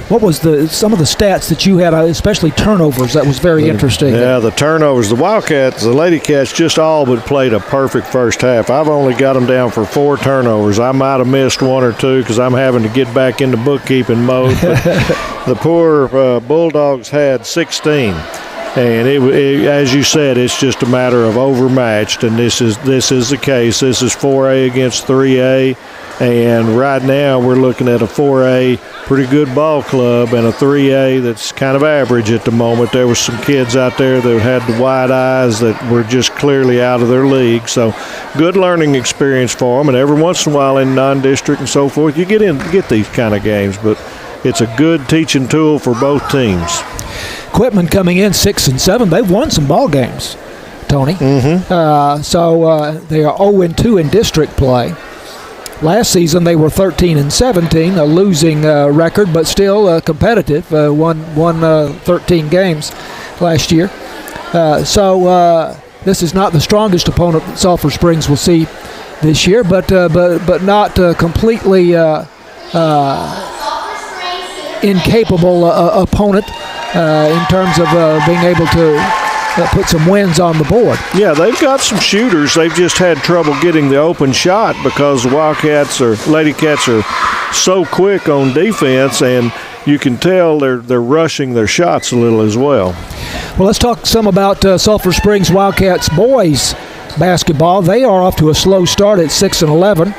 A: what was some of the stats that you had, especially turnovers? That was very interesting.
B: Yeah, the turnovers. The Wildcats, the Lady Cats just all but played a perfect first half. I've only got them down for 4 turnovers. I might have missed 1 or 2 because I'm having to get back into bookkeeping mode. But the poor Bulldogs had 16. And as you said, it's just a matter of overmatched, and this is the case. This is 4A against 3A, and right now we're looking at a 4A pretty good ball club and a 3A that's kind of average at the moment. There was some kids out there that had the wide eyes that were just clearly out of their league. So good learning experience for them, and every once in a while in non-district and so forth, you get these kind of games, but it's a good teaching tool for both teams.
A: Quitman coming in 6-7. They've won some ball games, Tony.
B: Mm-hmm.
A: So they are 0-2 in district play. Last season they were 13-17, a losing record, but still competitive. Won 13 games last year. So this is not the strongest opponent that Sulphur Springs will see this year, but not completely incapable opponent in terms of being able to put some wins on the board.
B: Yeah, they've got some shooters. They've just had trouble getting the open shot because the Wildcats or Lady Cats are so quick on defense, and you can tell they're rushing their shots a little as well.
A: Well, let's talk some about Sulphur Springs Wildcats boys basketball. They are off to a slow start at 6-11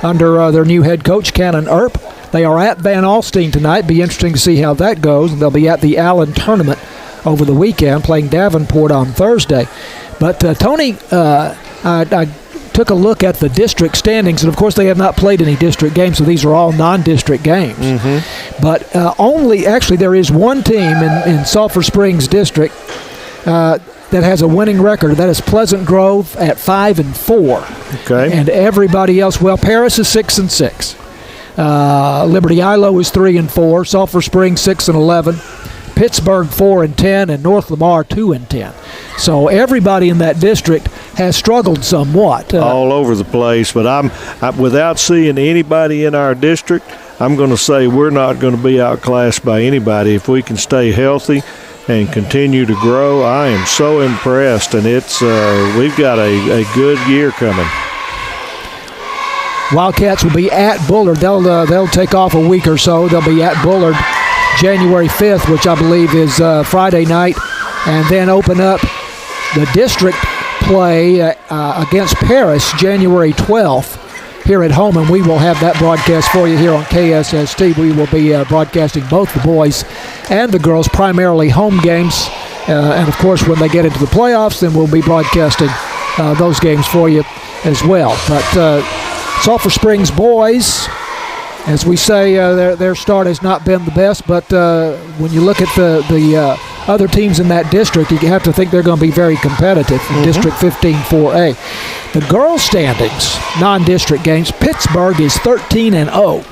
A: under their new head coach, Cannon Earp. They are at Van Alstyne tonight. Be interesting to see how that goes. They'll be at the Allen tournament over the weekend, playing Davenport on Thursday. But Tony, I took a look at the district standings, and of course they have not played any district games, so these are all non-district games. Mm-hmm. But actually there is one team in Sulphur Springs district that has a winning record. That is Pleasant Grove at 5-4.
B: Okay. And
A: everybody else, well, Paris is 6-6. Liberty Ilo is 3-4. Sulphur Springs 6-11. Pittsburgh 4-10, and North Lamar 2-10. So everybody in that district has struggled somewhat.
B: All over the place, but I'm without seeing anybody in our district, I'm going to say we're not going to be outclassed by anybody. If we can stay healthy and continue to grow, I am so impressed, and it's we've got a good year coming.
A: Wildcats will be at Bullard. They'll take off a week or so. They'll be at Bullard January 5th, which I believe is Friday night, and then open up the district play against Paris January 12th here at home, and we will have that broadcast for you here on KSST. We will be broadcasting both the boys and the girls, primarily home games. And, of course, when they get into the playoffs, then we'll be broadcasting those games for you as well. But Sulphur Springs boys, as we say, their start has not been the best, but when you look at the other teams in that district, you have to think they're going to be very competitive in District 15-4A. The girls' standings, non-district games, Pittsburgh is 13-0.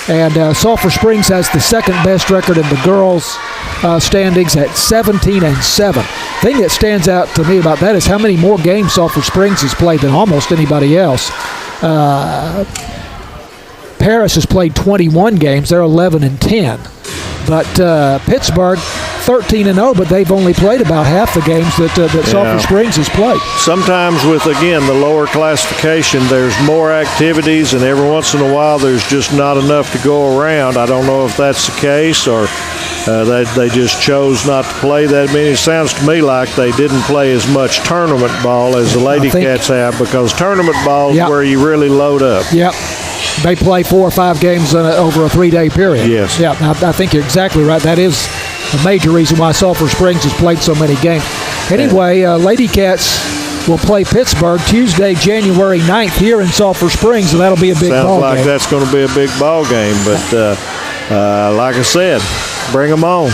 A: And Sulphur Springs has the second-best record in the girls' standings at 17-7. Thing that stands out to me about that is how many more games Sulphur Springs has played than almost anybody else. Paris has played 21 games. They're 11-10. But Pittsburgh, 13-0, but they've only played about half the games that Sulphur Springs has played.
B: Sometimes with, again, the lower classification, there's more activities, and every once in a while there's just not enough to go around. I don't know if that's the case or they just chose not to play that many. It sounds to me like they didn't play as much tournament ball as the Lady Cats have, because tournament ball is where you really load up.
A: Yep. They play 4 or 5 games over a 3-day period.
B: Yes.
A: Yeah, I think you're exactly right. That is a major reason why Sulphur Springs has played so many games. Anyway, Lady Cats will play Pittsburgh Tuesday, January 9th here in Sulphur Springs, and that'll be a big ball game.
B: Sounds like that's going to be a big ball game, but like I said, bring them on.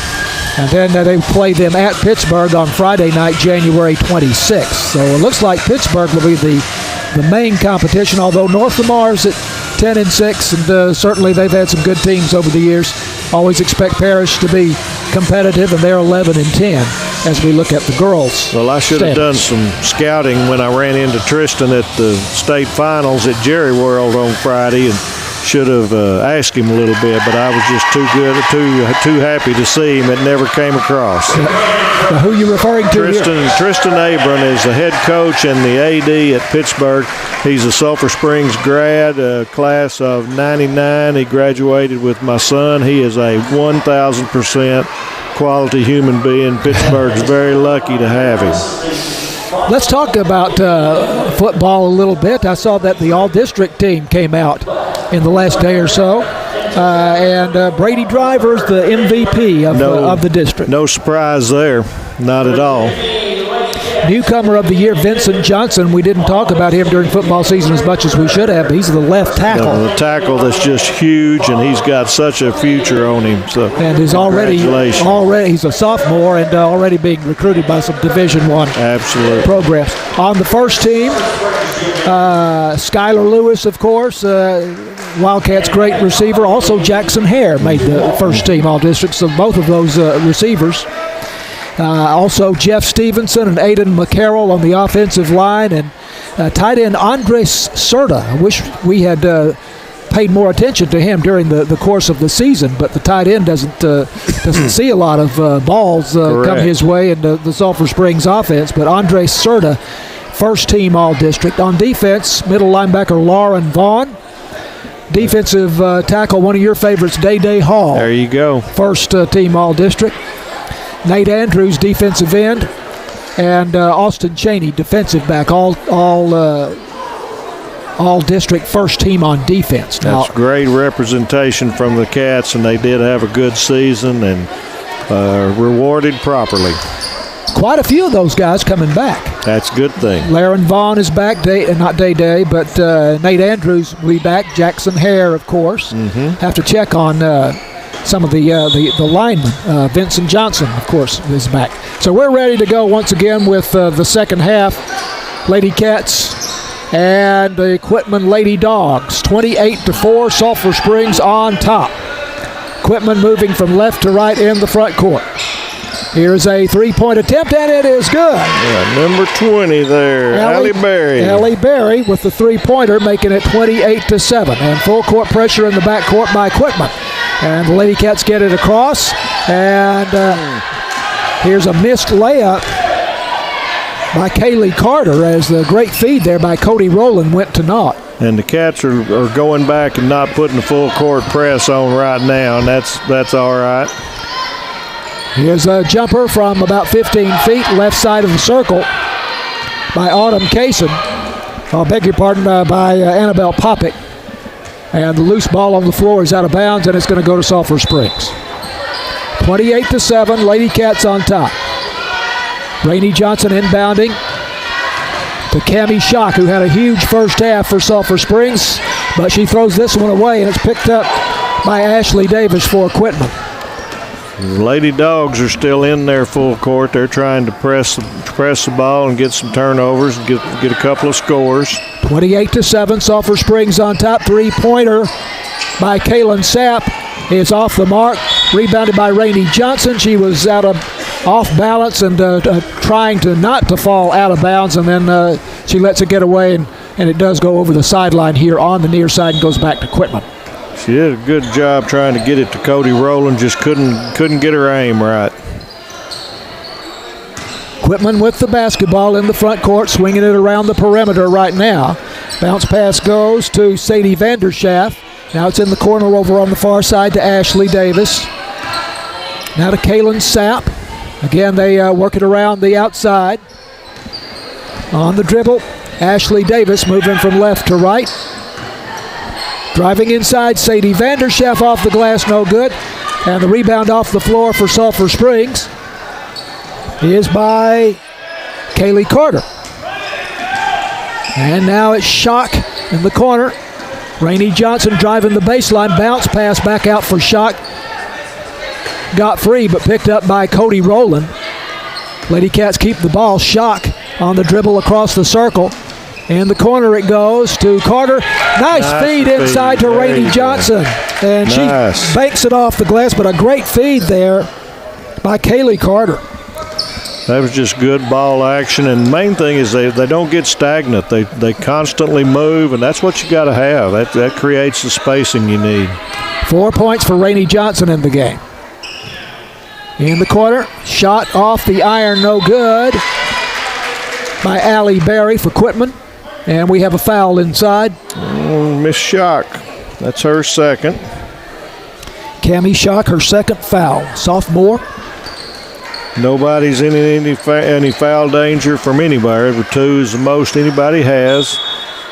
A: And then they play them at Pittsburgh on Friday night, January 26th. So it looks like Pittsburgh will be the main competition, although North Lamar's at 10-6, and certainly they've had some good teams over the years. Always expect Parrish to be competitive, and they're 11-10 as we look at the girls.
B: Well, I should have done some scouting when I ran into Tristan at the state finals at Jerry World on Friday, and should have asked him a little bit, but I was just too happy to see him. It never came across.
A: Now, who are you referring to here?
B: Tristan Abram is the head coach and the AD at Pittsburgh. He's a Sulphur Springs grad, class of 99. He graduated with my son. He is a 1,000% quality human being. Pittsburgh's very lucky to have him.
A: Let's talk about football a little bit. I saw that the all-district team came out in the last day or so, and Brady Driver's the MVP of the district.
B: No surprise there, not at all.
A: Newcomer of the year, Vincent Johnson. We didn't talk about him during football season as much as we should have, but he's the left tackle.
B: The tackle that's just huge, and he's got such a future on him. So,
A: and he's already he's a sophomore and already being recruited by some Division I programs. On the first team, Skylar Lewis, of course, Wildcats' great receiver. Also, Jackson Hare made the first team all-district, so both of those receivers. Also, Jeff Stevenson and Aiden McCarroll on the offensive line, and tight end Andres Serta. I wish we had paid more attention to him during the course of the season, but the tight end doesn't see a lot of balls come his way in the Sulphur Springs offense. But Andres Serta, first team all-district. On defense, middle linebacker Lauren Vaughn. Defensive tackle, one of your favorites, Day Hall.
B: There you go.
A: First team all-district. Nate Andrews, defensive end, and Austin Cheney, defensive back, all district first team on defense.
B: That's great representation from the Cats, and they did have a good season and rewarded properly.
A: Quite a few of those guys coming back.
B: That's a good thing.
A: Laren Vaughn is back, not Day, but Nate Andrews will be back. Jackson Hare, of course. Have to check on some of the linemen. Vincent Johnson, of course, is back. So we're ready to go once again with the second half. Lady Cats and the Quitman Lady Dogs. 28-4, Sulphur Springs on top. Quitman moving from left to right in the front court. Here's a three-point attempt, and it is good.
B: Yeah, number 20 there, Allie Berry.
A: Allie Berry with the three-pointer, making it 28-7. And full court pressure in the backcourt by Quitman. And the Lady Cats get it across. And here's a missed layup by Kaylee Carter as the great feed there by Cody Rowland went to naught.
B: And the Cats are going back and not putting the full court press on right now, and that's all right.
A: Here's a jumper from about 15 feet, left side of the circle by Autumn Kaysen. beg your pardon, by Annabelle Popick. And the loose ball on the floor is out of bounds, and it's going to go to Sulphur Springs. 28-7, Lady Cats on top. Rainey Johnson inbounding to Cammie Schock, who had a huge first half for Sulphur Springs, but she throws this one away, and it's picked up by Ashley Davis for Quitman.
B: The Lady Dogs are still in their full court. They're trying to press the ball and get some turnovers and get a couple of scores.
A: 28-7, Sulphur Springs on top. Three-pointer by Kaylin Sapp is off the mark. Rebounded by Rainey Johnson. She was off balance and trying to not to fall out of bounds, and then she lets it get away, and it does go over the sideline here on the near side and goes back to Quitman.
B: She did a good job trying to get it to Cody Rowland, just couldn't get her aim right.
A: Quitman with the basketball in the front court, swinging it around the perimeter right now. Bounce pass goes to Sadie Vanderschaft. Now it's in the corner over on the far side to Ashley Davis. Now to Kaylin Sapp. Again, they work it around the outside. On the dribble, Ashley Davis moving from left to right. Driving inside, Sadie Vanderschaft off the glass, no good. And the rebound off the floor for Sulphur Springs is by Kaylee Carter. And now it's Schock in the corner. Rainey Johnson driving the baseline, bounce pass back out for Schock. Got free, but picked up by Cody Rowland. Lady Cats keep the ball. Schock on the dribble across the circle. In the corner it goes to Carter. Nice feed inside to Rainey Johnson. And she banks it off the glass, but a great feed there by Kaylee Carter.
B: That was just good ball action, and the main thing is they don't get stagnant. They constantly move, and that's what you got to have. That creates the spacing you need.
A: 4 points for Rainey Johnson in the game. In the corner, shot off the iron, no good by Allie Berry for Quitman. And we have a foul inside.
B: Miss Schock, that's her second.
A: Cammie Schock, her second foul. Sophomore.
B: Nobody's in any foul danger from anybody. Every two is the most anybody has.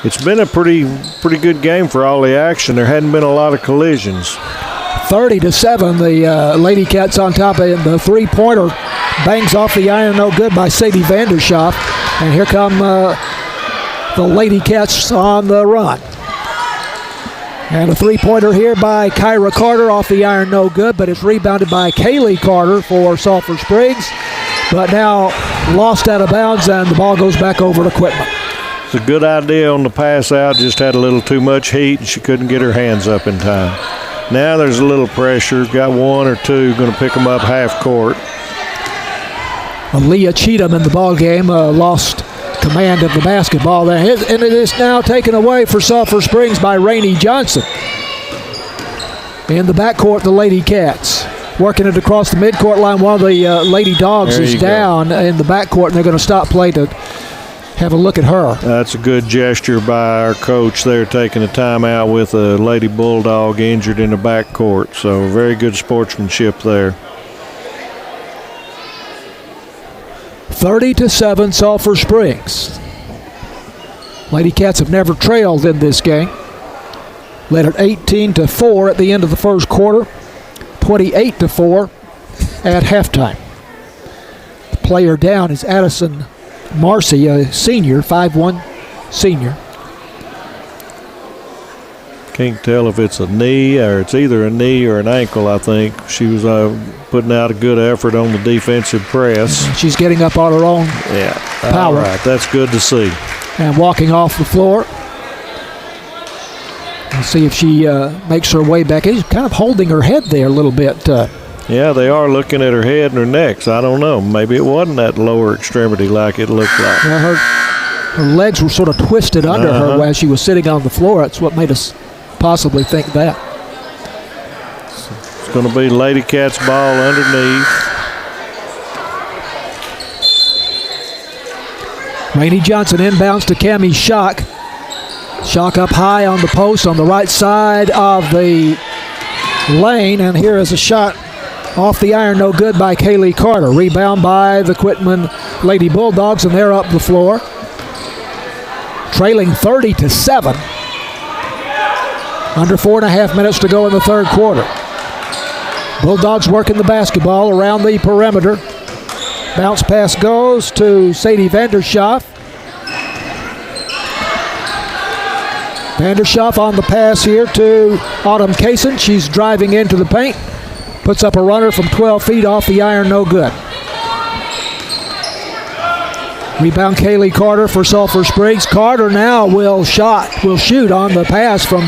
B: It's been a pretty good game for all the action. There hadn't been a lot of collisions.
A: 30-7, the Lady Cats on top, and the three-pointer bangs off the iron, no good by Sadie Vanderschaft. And here come the Lady Cats on the run. And a three-pointer here by Kyra Carter off the iron, no good, but it's rebounded by Kaylee Carter for Sulphur Springs. But now lost out of bounds, and the ball goes back over to Quitman.
B: It's a good idea on the pass out, just had a little too much heat, and she couldn't get her hands up in time. Now there's a little pressure. Got one or two, going to pick them up half court.
A: Leah Cheatham in the ball game lost command of the basketball there, and it is now taken away for Sulphur Springs by Rainey Johnson. In the backcourt, the Lady Cats working it across the midcourt line. One of the Lady Dogs is down in the backcourt, and they're going to stop play to have a look at her.
B: That's a good gesture by our coach there, taking a timeout with a Lady Bulldog injured in the backcourt. So very good sportsmanship there.
A: 30-7, Sulphur Springs. Lady Cats have never trailed in this game. Led at 18-4 at the end of the first quarter, 28-4 at halftime. The player down is Addison Marcy, a senior, 5'1" senior.
B: Can't tell if it's a knee or it's either a knee or an ankle, I think. She was putting out a good effort on the defensive press.
A: She's getting up on her own power.
B: All right, that's good to see.
A: And walking off the floor. We'll see if she makes her way back. She's kind of holding her head there a little bit.
B: Yeah, they are looking at her head and her neck. So I don't know. Maybe it wasn't that lower extremity like it looked like.
A: Well, her legs were sort of twisted under her while she was sitting on the floor. That's what made us possibly think that.
B: It's going to be Lady Cats ball underneath.
A: Rainey Johnson inbounds to Cammie Schock. Schock up high on the post on the right side of the lane, and here is a shot off the iron, no good by Kaylee Carter. Rebound by the Quitman Lady Bulldogs, and they're up the floor. trailing 30-7. Under 4.5 minutes to go in the third quarter. Bulldogs working the basketball around the perimeter. Bounce pass goes to Sadie Vandershoff. Vandershoff on the pass here to Autumn Kaysen. She's driving into the paint. Puts up a runner from 12 feet off the iron, no good. Rebound Kaylee Carter for Sulphur Springs. Carter now will shoot on the pass from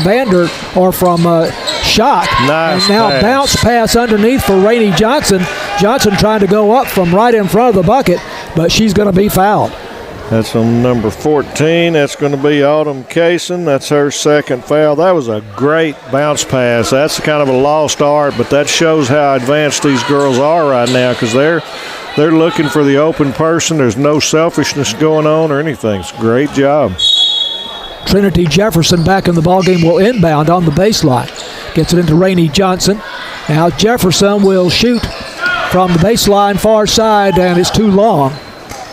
A: Schott.
B: Nice
A: and now
B: pass.
A: Bounce pass underneath for Rainey Johnson. Johnson trying to go up from right in front of the bucket, but she's going to be fouled.
B: That's on number 14. That's going to be Autumn Kaysen. That's her second foul. That was a great bounce pass. That's kind of a lost art, but that shows how advanced these girls are right now, because they're looking for the open person. There's no selfishness going on or anything. It's a great job.
A: Trinity Jefferson back in the ballgame will inbound on the baseline. Gets it into Rainey Johnson. Now Jefferson will shoot from the baseline far side, and it's too long.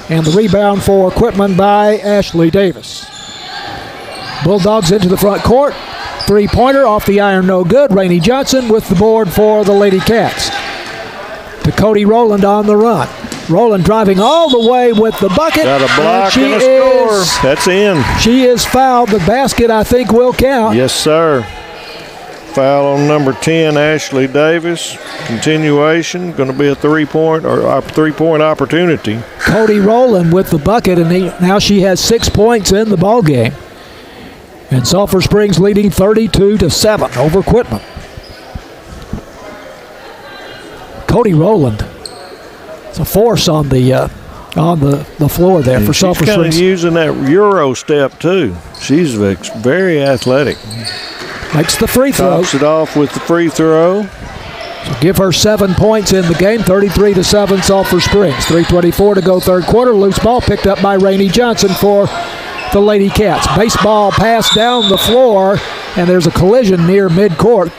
A: And the rebound for Quitman by Ashley Davis. Bulldogs into the front court. Three-pointer off the iron, no good. Rainey Johnson with the board for the Lady Cats. To Cody Rowland on the run. Rowland driving all the way with the bucket.
B: Got a block and a score. That's in.
A: She is fouled. The basket, I think, will count.
B: Yes, sir. Foul on number 10, Ashley Davis. Continuation. Going to be a three-point opportunity.
A: Cody Rowland with the bucket, and now she has 6 points in the ballgame. And Sulphur Springs leading 32-7 over Quitman. Cody Rowland. It's a force on the floor there for Sulphur Springs.
B: She's kind of using that Euro step too. She's very athletic.
A: Makes the free throw.
B: Tops it off with the free throw.
A: So give her 7 points in the game, 33-7 Sulphur Springs. 3:24 to go third quarter. Loose ball picked up by Rainey Johnson for the Lady Cats. Baseball pass down the floor, and there's a collision near midcourt.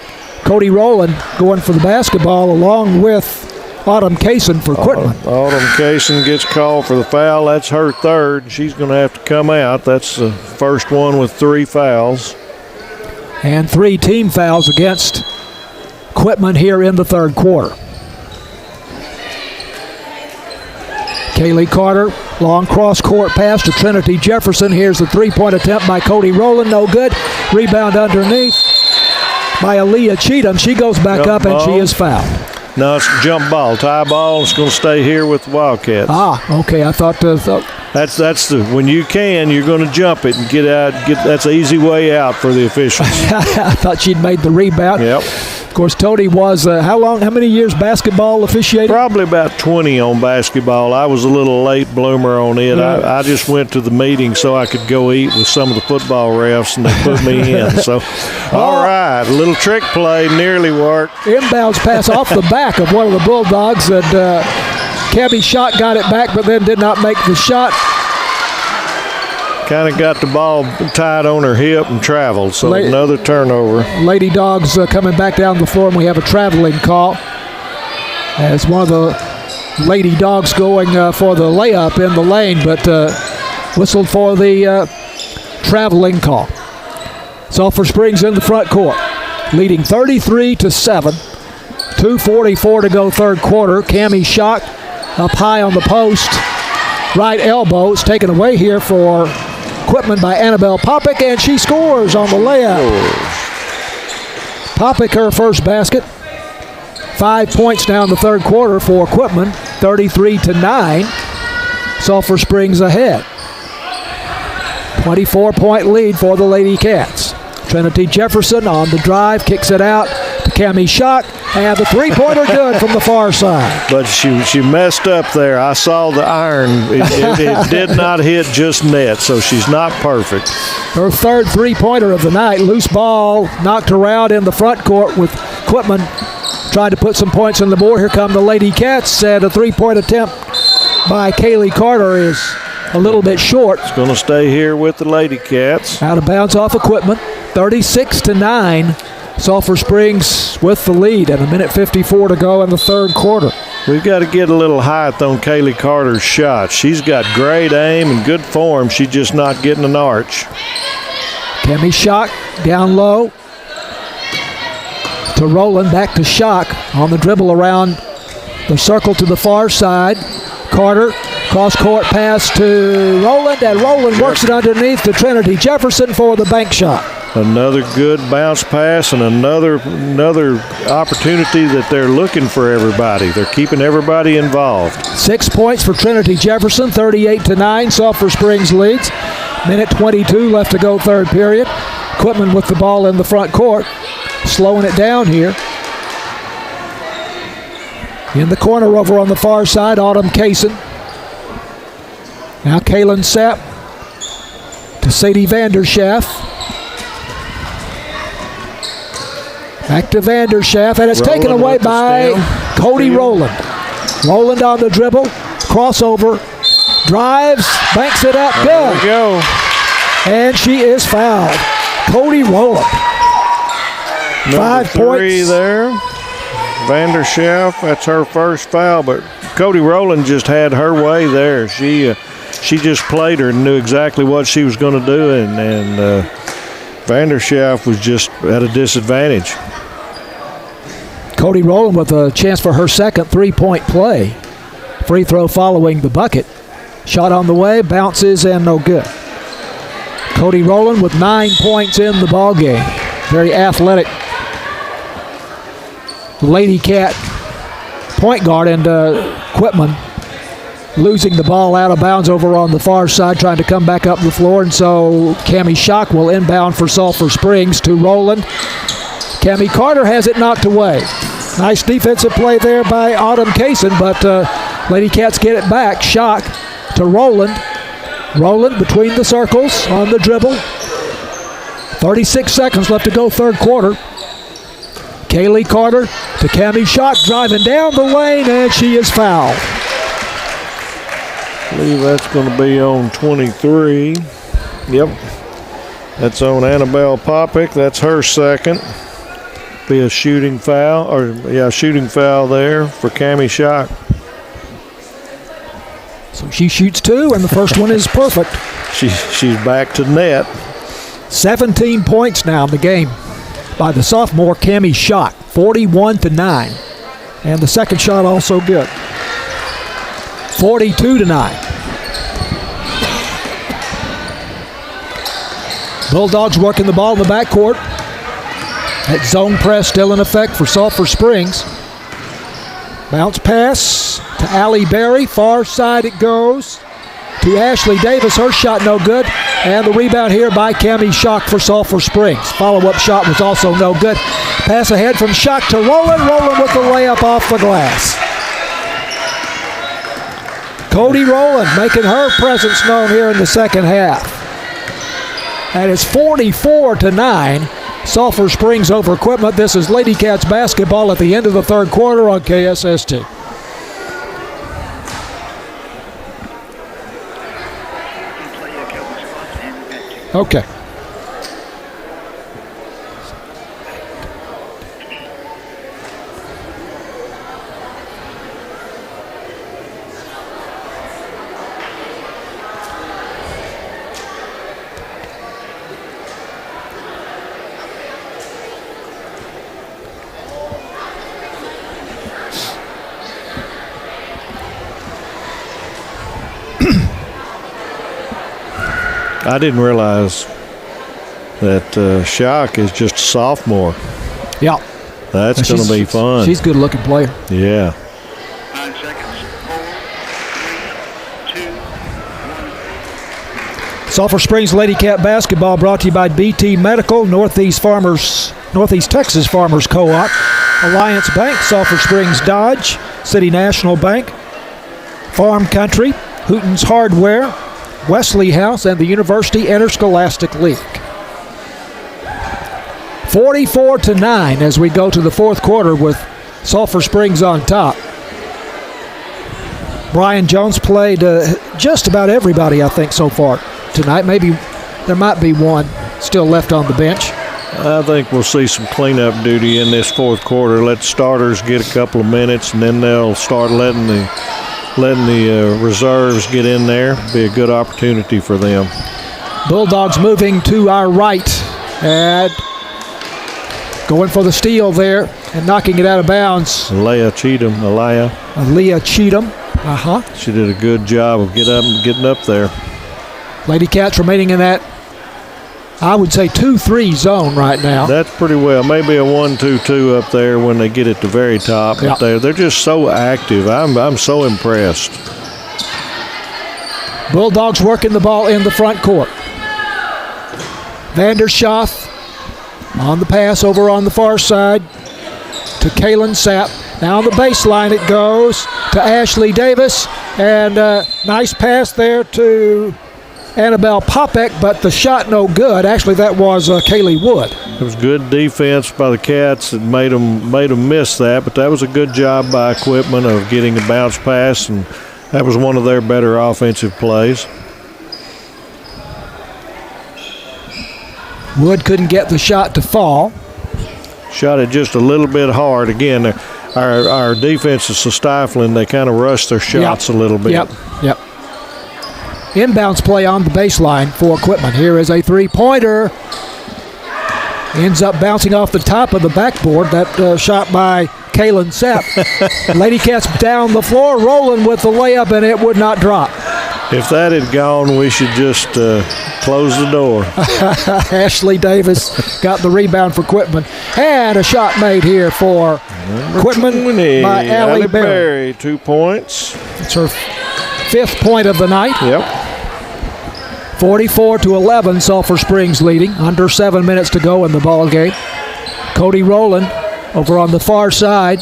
A: Cody Rowland going for the basketball along with Autumn Kaysen for Quitman.
B: Autumn Kaysen gets called for the foul. That's her third. She's going to have to come out. That's the first one with 3 fouls.
A: And 3 team fouls against Quitman here in the third quarter. Kaylee Carter, long cross-court pass to Trinity Jefferson. Here's the three-point attempt by Cody Rowland, no good. Rebound underneath by Aaliyah Cheatham. She goes back up and she is fouled.
B: No, it's a jump ball, tie ball. It's going to stay here with the Wildcats.
A: Okay. I thought
B: that's the when you can, you're going to jump it and get out. That's an easy way out for the officials.
A: I thought she'd made the rebound.
B: Yep.
A: Of course, Tony was how many years basketball officiating?
B: Probably about 20 on basketball. I was a little late bloomer on it. I just went to the meeting so I could go eat with some of the football refs, and they put me in. So, all right, a little trick play nearly worked.
A: Inbounds pass off the back of one of the Bulldogs, and Cabby Schott got it back, but then did not make the shot.
B: Kind of got the ball tied on her hip and traveled, so another turnover.
A: Lady Dogs coming back down the floor, and we have a traveling call. As one of the Lady Dogs going for the layup in the lane, but whistled for the traveling call. Sulphur Springs in the front court, leading 33-7. 2:44 to go third quarter. Cammie Schott up high on the post. Right elbow. It's taken away here for Quitman by Annabelle Popick, and she scores on the layup. Popick, her first basket. 5 points now in the third quarter for Quitman. 33-9. Sulphur Springs ahead. 24-point lead for the Lady Cats. Trinity Jefferson on the drive, kicks it out to Cammie Schott, and the three-pointer good from the far side.
B: But she messed up there. I saw the iron. It did not hit just net, so she's not perfect.
A: Her third three-pointer of the night. Loose ball knocked her out in the front court with Quitman trying to put some points on the board. Here come the Lady Cats, and a three-point attempt by Kaylee Carter is a little bit short.
B: It's going to stay here with the Lady Cats.
A: Out of bounds off of Quitman. 36-9. Sulphur Springs with the lead, and 1:54 to go in the third quarter.
B: We've got to get a little height on Kaylee Carter's shot. She's got great aim and good form. She's just not getting an arch.
A: Cami Schock down low to Rowland, back to Schock on the dribble around the circle to the far side. Carter, cross-court pass to Rowland, and Rowland works it underneath to Trinity Jefferson for the bank shot.
B: Another good bounce pass and another opportunity that they're looking for everybody. They're keeping everybody involved.
A: 6 points for Trinity Jefferson, 38-9. Sulphur Springs leads. Minute 22 left to go, third period. Quitman with the ball in the front court, slowing it down here. In the corner over on the far side, Autumn Kaysen. Now Kaylin Sapp to Sadie Vanderschaff. Back to Vanderschaff, and it's taken away by Cody Rowland. Rowland on the dribble, crossover, drives, banks it up, good.
B: There we go.
A: And she is fouled. Cody Rowland.
B: Number
A: 5
B: 3
A: points.
B: there. Vanderschaff, that's her first foul, but Cody Rowland just had her way there. She just played her and knew exactly what she was going to do, and Vanderschaff was just at a disadvantage.
A: Cody Rowland with a chance for her second three-point play. Free throw following the bucket. Shot on the way, bounces, and no good. Cody Rowland with 9 points in the ball game. Very athletic Lady Cat point guard, and Quitman losing the ball out of bounds over on the far side, trying to come back up the floor, and so Cami Schock will inbound for Sulphur Springs to Rowland. Cami Carter has it knocked away. Nice defensive play there by Autumn Kaysen, but Lady Cats get it back. Schock to Rowland. Rowland between the circles on the dribble. 36 seconds left to go, third quarter. Kaylee Carter to Cami Schock, driving down the lane, and she is fouled.
B: I believe that's going to be on 23. Yep. That's on Annabelle Popick. That's her second. Be a shooting foul, shooting foul there for Cami Schock.
A: So she shoots two, and the first one is perfect.
B: She's back to net.
A: 17 points now in the game by the sophomore Cami Schock, 41-9. And the second shot also good. 42-9. Bulldogs working the ball in the backcourt. That zone press still in effect for Sulphur Springs. Bounce pass to Allie Berry. Far side it goes to Ashley Davis. Her shot no good. And the rebound here by Cami Schock for Sulphur Springs. Follow-up shot was also no good. Pass ahead from Schock to Rowland. Rowland with the layup off the glass. Cody Rowland making her presence known here in the second half. And it's 44-9. Sulphur Springs over Quitman. This is Lady Cats basketball at the end of the third quarter on KSST. Okay.
B: I didn't realize that Schock is just a sophomore.
A: Yeah.
B: That's going to be fun.
A: She's a good-looking player.
B: Yeah.
C: 9 seconds. 4, 3, 2, 1.
A: Sulphur Springs Lady Cat basketball brought to you by BT Medical, Northeast Texas Farmers Co-op, Alliance Bank, Sulphur Springs Dodge, City National Bank, Farm Country, Hooten's Hardware, Wesley House, and the University Interscholastic League. 44-9 as we go to the fourth quarter with Sulphur Springs on top. Brian Jones played just about everybody, I think, so far tonight. Maybe there might be one still left on the bench.
B: I think we'll see some cleanup duty in this fourth quarter. Let the starters get a couple of minutes, and then they'll start letting the reserves get in there. Be a good opportunity for them.
A: Bulldogs moving to our right and going for the steal there and knocking it out of bounds.
B: Aaliyah
A: Cheatham.
B: She did a good job of getting up there.
A: Lady Cats remaining in that, I would say, 2-3 zone right now.
B: That's pretty well. Maybe a 1-2-2 up there when they get at the very top.
A: Yeah.
B: But they're just so active. I'm so impressed.
A: Bulldogs working the ball in the front court. Vandershoff on the pass over on the far side to Kaylin Sapp. Now on the baseline it goes to Ashley Davis. And nice pass there to Annabelle Popek, but the shot no good. Actually, that was Kaylee Wood.
B: It was good defense by the Cats that made them miss that, but that was a good job by Quitman of getting a bounce pass, and that was one of their better offensive plays.
A: Wood couldn't get the shot to fall.
B: Shot it just a little bit hard. Again, our defense is so stifling, they kind of rush their shots a little bit.
A: Yep. Inbounds play on the baseline for Quitman. Here is a three-pointer. Ends up bouncing off the top of the backboard. That shot by Kaylin Sapp. Lady Cats down the floor, rolling with the layup, and it would not drop.
B: If that had gone, we should just close the door.
A: Ashley Davis got the rebound for Quitman. And a shot made here for Quitman by Allie Berry.
B: 2 points.
A: It's her fifth point of the night.
B: Yep.
A: 44-11, Sulphur Springs leading. Under 7 minutes to go in the ball game. Cody Rowland over on the far side.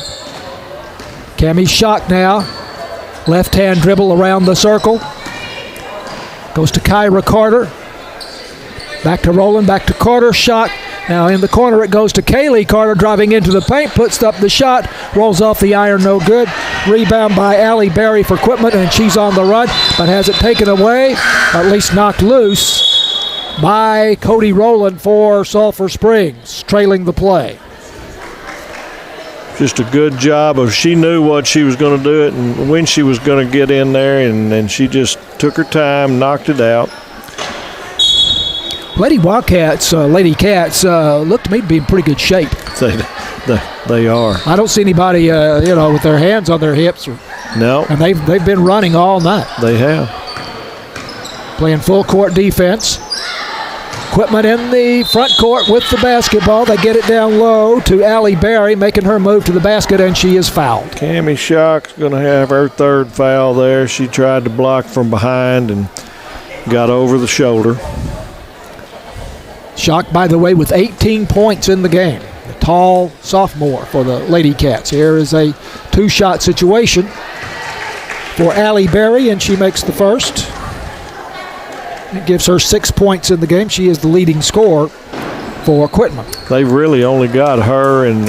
A: Cammie Schock now. Left-hand dribble around the circle. Goes to Kyra Carter. Back to Rowland, back to Carter. Schock. Now in the corner it goes to Kaylee Carter, driving into the paint, puts up the shot, rolls off the iron, no good. Rebound by Allie Berry for Quitman, and she's on the run, but has it taken away, or at least knocked loose, by Cody Rowland for Sulphur Springs, trailing the play.
B: Just a good job of, she knew what she was going to do it and when she was going to get in there, and she just took her time, knocked it out.
A: Lady Cats look to me to be in pretty good shape.
B: They are.
A: I don't see anybody, with their hands on their hips.
B: No.
A: And they've been running all night.
B: They have.
A: Playing full court defense. Quitman in the front court with the basketball. They get it down low to Allie Berry, making her move to the basket, and she is fouled.
B: Cammie Schock's going to have her third foul there. She tried to block from behind and got over the shoulder.
A: Schock, by the way, with 18 points in the game. A tall sophomore for the Lady Cats. Here is a two-shot situation for Allie Berry, and she makes the first. It gives her 6 points in the game. She is the leading scorer for Quitman.
B: They've really only got her and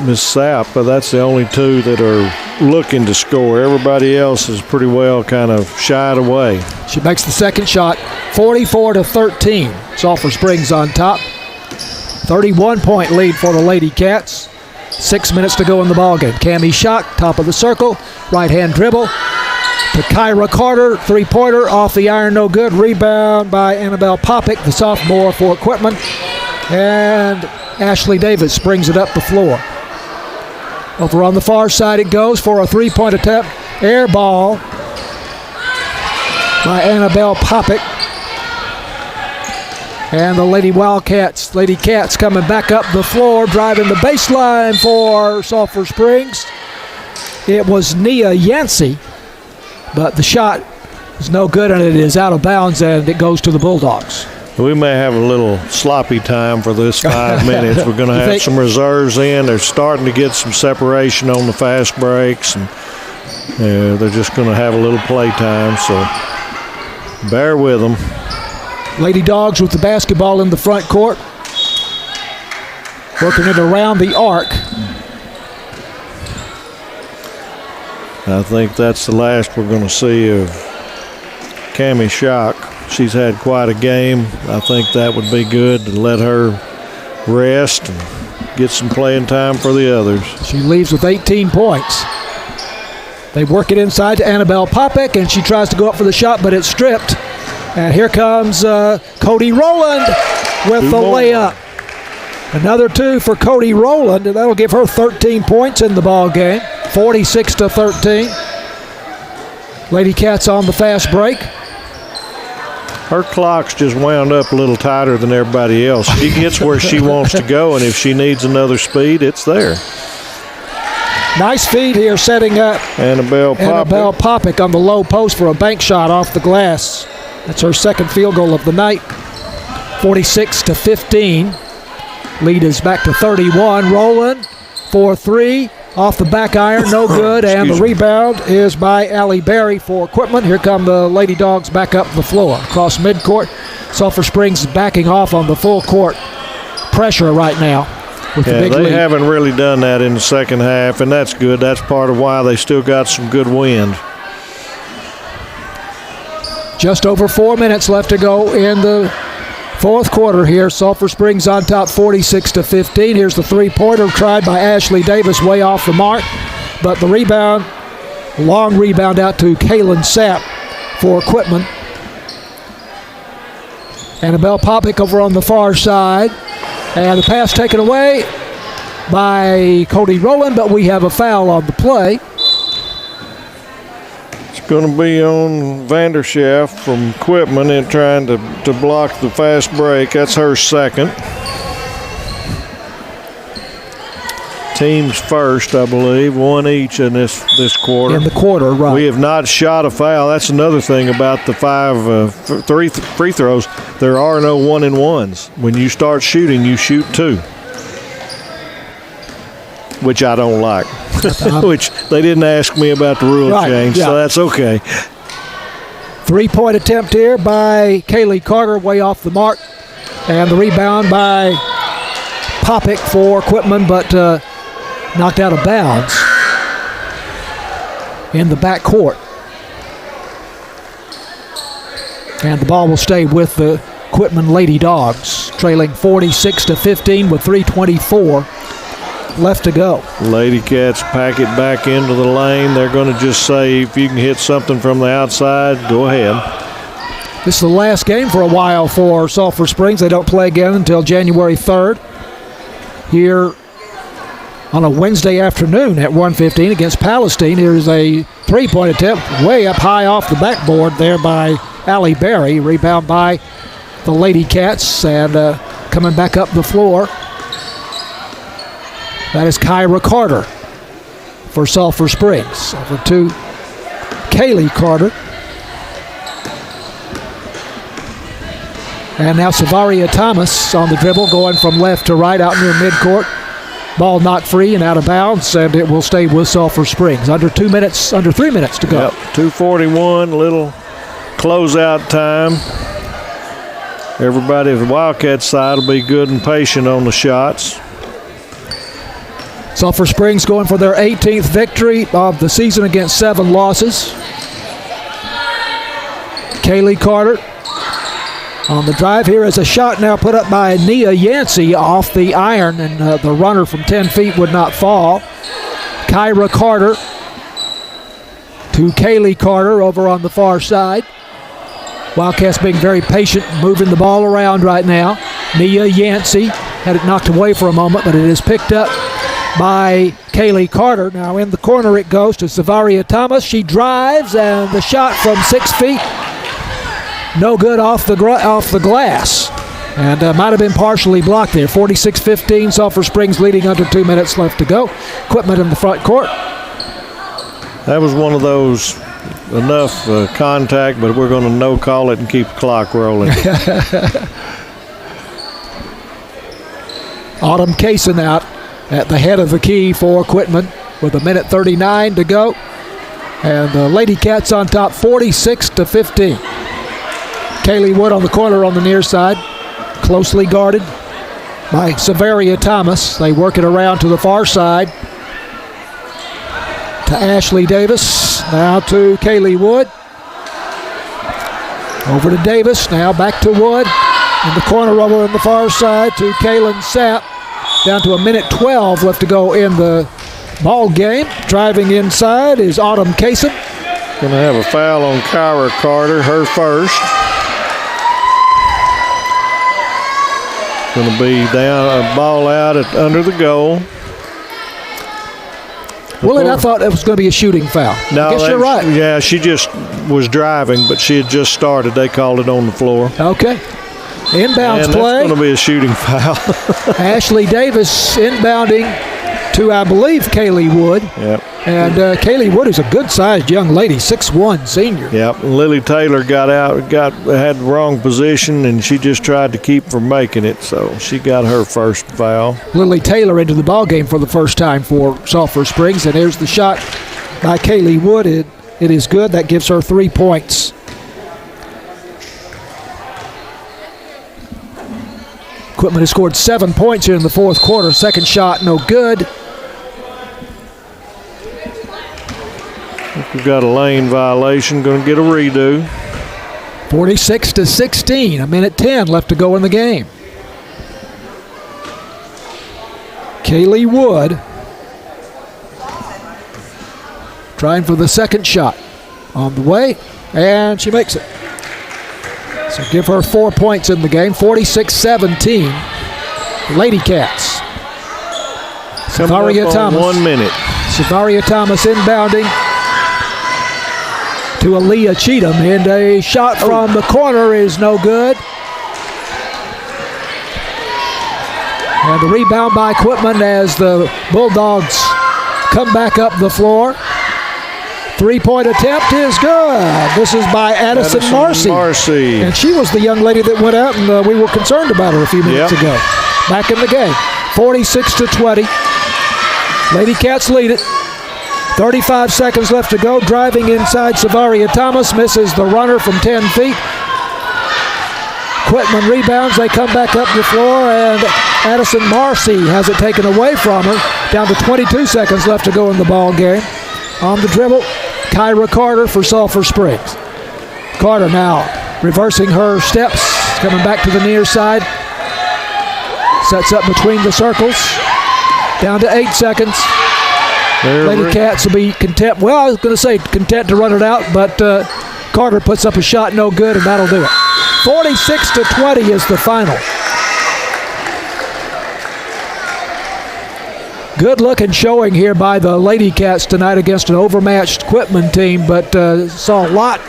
B: Miss Sapp, but that's the only two that are looking to score. Everybody else is pretty well kind of shied away.
A: She makes the second shot, 44-13. Sulphur Springs on top. 31-point lead for the Lady Cats. 6 minutes to go in the ballgame. Cammie Schock, top of the circle, right-hand dribble to Kyra Carter, three-pointer off the iron, no good. Rebound by Annabelle Popek, the sophomore for Quitman, and Ashley Davis brings it up the floor. Over on the far side it goes for a three-point attempt. Air ball by Annabelle Popek. And the Lady Cats coming back up the floor, driving the baseline for Sulphur Springs. It was Nia Yancey, but the shot is no good, and it is out of bounds, and it goes to the Bulldogs.
B: We may have a little sloppy time for this 5 minutes. We're going to have some reserves in. They're starting to get some separation on the fast breaks, and they're just going to have a little play time, so bear with them.
A: Lady Dogs with the basketball in the front court, working it around the arc. I
B: think that's the last we're going to see of Cammie Schock. She's had quite a game. I think that would be good to let her rest and get some playing time for the others.
A: She leaves with 18 points. They work it inside to Annabelle Popek, and she tries to go up for the shot, but it's stripped. And here comes Cody Rowland with the layup. Another 2 for Cody Rowland, and that'll give her 13 points in the ball game, 46-13. Lady Cats on the fast break.
B: Her clock's just wound up a little tighter than everybody else. She gets where she wants to go, and if she needs another speed, it's there.
A: Nice feed here, setting up
B: Annabelle
A: Popek on the low post for a bank shot off the glass. That's her second field goal of the night. 46-15. Lead is back to 31. Rowland for 3. Off the back iron, no good. And the rebound is by Allie Berry for Quitman. Here come the Lady Dogs back up the floor. Across midcourt, Sulphur Springs backing off on the full court pressure right now.
B: Yeah, they haven't really done that in the second half, and that's good. That's part of why they still got some good wind.
A: Just over 4 minutes left to go in the fourth quarter here. Sulphur Springs on top 46-15. Here's the three-pointer tried by Ashley Davis, way off the mark. But the rebound, long rebound out to Kaylin Sapp for Quitman. Annabelle Popek over on the far side. And the pass taken away by Cody Rowland, but we have a foul on the play.
B: It's going to be on Vanderschaft from Quitman and trying to block the fast break. That's her second. Teams first, I believe, one each in this quarter.
A: In the quarter, right.
B: We have not shot a foul. That's another thing about the three free throws. There are no 1-and-1s. When you start shooting, you shoot 2, which I don't like. Which they didn't ask me about the rule change, so that's okay.
A: 3-point attempt here by Kaylee Carter, way off the mark. And the rebound by Popek for Quitman, but knocked out of bounds in the back court. And the ball will stay with the Quitman Lady Dogs, trailing 46-15 with 3:24 left to go.
B: Lady Cats pack it back into the lane. They're going to just say, if you can hit something from the outside, go ahead.
A: This is the last game for a while for Sulphur Springs. They don't play again until January 3rd. Here on a Wednesday afternoon at 1:15 against Palestine. Here's a 3-point attempt way up high off the backboard there by Allie Berry. Rebound by the Lady Cats, and coming back up the floor, that is Kyra Carter for Sulphur Springs. Over to Kaylee Carter. And now Savaria Thomas on the dribble, going from left to right out near midcourt. Ball knocked free and out of bounds, and it will stay with Sulphur Springs. Under 3 minutes to go.
B: Yep, 2:41, little closeout time. Everybody at the Wildcat side will be good and patient on the shots.
A: Sulphur Springs going for their 18th victory of the season against 7 losses. Kaylee Carter on the drive. Here is a shot now put up by Nia Yancey off the iron, and the runner from 10 feet would not fall. Kyra Carter to Kaylee Carter over on the far side. Wildcats being very patient, moving the ball around right now. Nia Yancey had it knocked away for a moment, but it is picked up by Kaylee Carter. Now in the corner it goes to Savaria Thomas. She drives, and the shot from 6 feet, no good off the glass. And might have been partially blocked there. 46-15, Sulphur Springs leading under 2 minutes left to go. Quitman in the front court.
B: That was one of those enough contact, but we're going to no-call it and keep the clock rolling.
A: Autumn Kaysen out at the head of the key for Quitman with 1:39 to go. And the Lady Cats on top 46-15. Kaylee Wood on the corner on the near side, closely guarded by Savaria Thomas. They work it around to the far side to Ashley Davis. Now to Kaylee Wood. Over to Davis, now back to Wood. In the corner over on the far side to Kaylin Sapp. Down to 1:12 left to go in the ball game. Driving inside is Autumn Kasem.
B: Going to have a foul on Kyra Carter, her first. Going to be down, a ball out under the goal.
A: Willett, I thought it was going to be a shooting foul.
B: No,
A: I guess you're right.
B: Yeah, she just was driving, but she had just started. They called it on the floor.
A: Okay. Inbounds
B: and
A: play.
B: That's going to be a shooting foul.
A: Ashley Davis inbounding to, I believe, Kaylee Wood.
B: Yep.
A: And Kaylee Wood is a good-sized young lady, 6'1", senior.
B: Yep. Lily Taylor had the wrong position, and she just tried to keep from making it, so she got her first foul.
A: Lily Taylor into the ball game for the first time for Sulphur Springs, and there's the shot by Kaylee Wood. It is good. That gives her 3 points. Quitman has scored 7 points here in the fourth quarter. Second shot, no good.
B: We've got a lane violation. Going to get a redo.
A: 46-16. 1:10 left to go in the game. Kaylee Wood trying for the second shot. On the way, and she makes it. So give her 4 points in the game. 46-17. Lady Cats. Savaria Thomas.
B: 1 minute.
A: Savaria Thomas inbounding to Aaliyah Cheatham, and a shot from the corner is no good. And the rebound by Quitman as the Bulldogs come back up the floor. 3-point attempt is good. This is by Addison Marcy. And she was the young lady that went out, and we were concerned about her a few minutes ago. Back in the game. 46-20. Lady Cats lead it. 35 seconds left to go. Driving inside, Savaria Thomas misses the runner from 10 feet. Quitman rebounds. They come back up the floor, and Addison Marcy has it taken away from her. Down to 22 seconds left to go in the ball game. On the dribble, Kyra Carter for Sulphur Springs. Carter now reversing her steps, coming back to the near side. Sets up between the circles. Down to 8 seconds. Lady Cats will be content. Well, I was going to say content to run it out, but Carter puts up a shot, no good, and that'll do it. 46-20 is the final. Good looking showing here by the Lady Cats tonight against an overmatched Quitman team, but saw a lot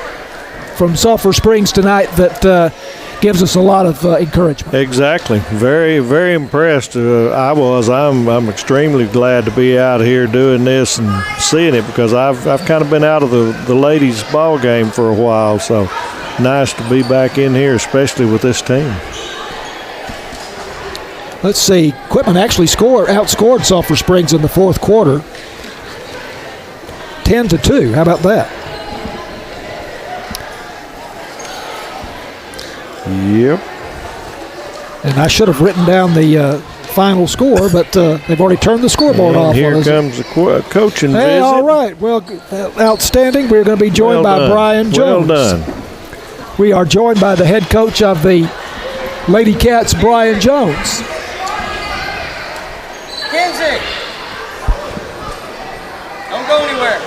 A: from Sulphur Springs tonight that gives us a lot of encouragement.
B: Exactly. Very, very impressed. I'm extremely glad to be out here doing this and seeing it, because I've kind of been out of the ladies' ball game for a while, so nice to be back in here, especially with this team.
A: Let's see. Quitman actually outscored Sulphur Springs in the fourth quarter. 10-2. How about that?
B: Yep.
A: And I should have written down the final score, but they've already turned the scoreboard off.
B: Here comes the coaching visit.
A: All right. Well, outstanding. We're going to be joined by Brian Jones.
B: Well done.
A: We are joined by the head coach of the Lady Cats, Brian Jones.
D: Kenzie, don't go anywhere.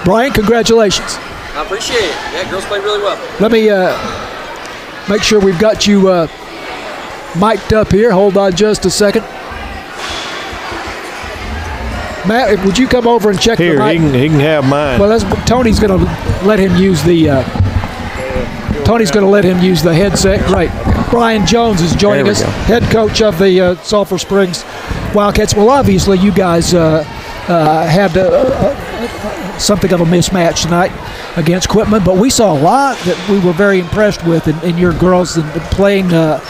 A: Brian, congratulations.
D: I appreciate it. Yeah, girls played really well.
A: Let me make sure we've got you mic'd up here. Hold on just a second. Matt, would you come over and check the mic?
B: He can have mine.
A: Well, Tony's going to let him use the headset. Great. Brian Jones is joining us, head coach of the Sulphur Springs Wildcats. Well, obviously, you guys had something of a mismatch tonight against Quitman, but we saw a lot that we were very impressed with in your girls and playing a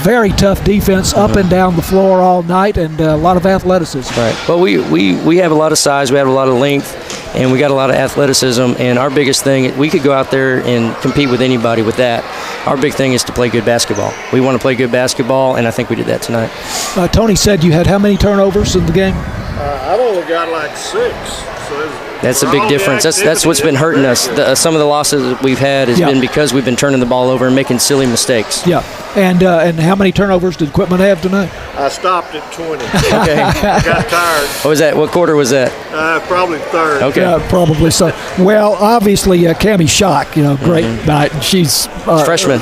A: very tough defense up and down the floor all night, and a lot of athleticism.
E: Right. Well, we have a lot of size, we have a lot of length, and we got a lot of athleticism. And our biggest thing, we could go out there and compete with anybody with that. Our big thing is to play good basketball. We want to play good basketball, and I think we did that tonight.
A: Tony said you had how many turnovers in the game?
B: I've only got like 6. So
E: That's a big difference. That's what's been hurting us. Some of the losses that we've had has been because we've been turning the ball over and making silly mistakes.
A: Yeah. And how many turnovers did Quitman have tonight?
B: I stopped at 20.
E: Okay.
B: I got tired.
E: What was that? What quarter was that?
B: Probably third.
E: Okay.
A: Yeah, probably so. Well, obviously, Cammie Schock, great night. She's
E: Freshman.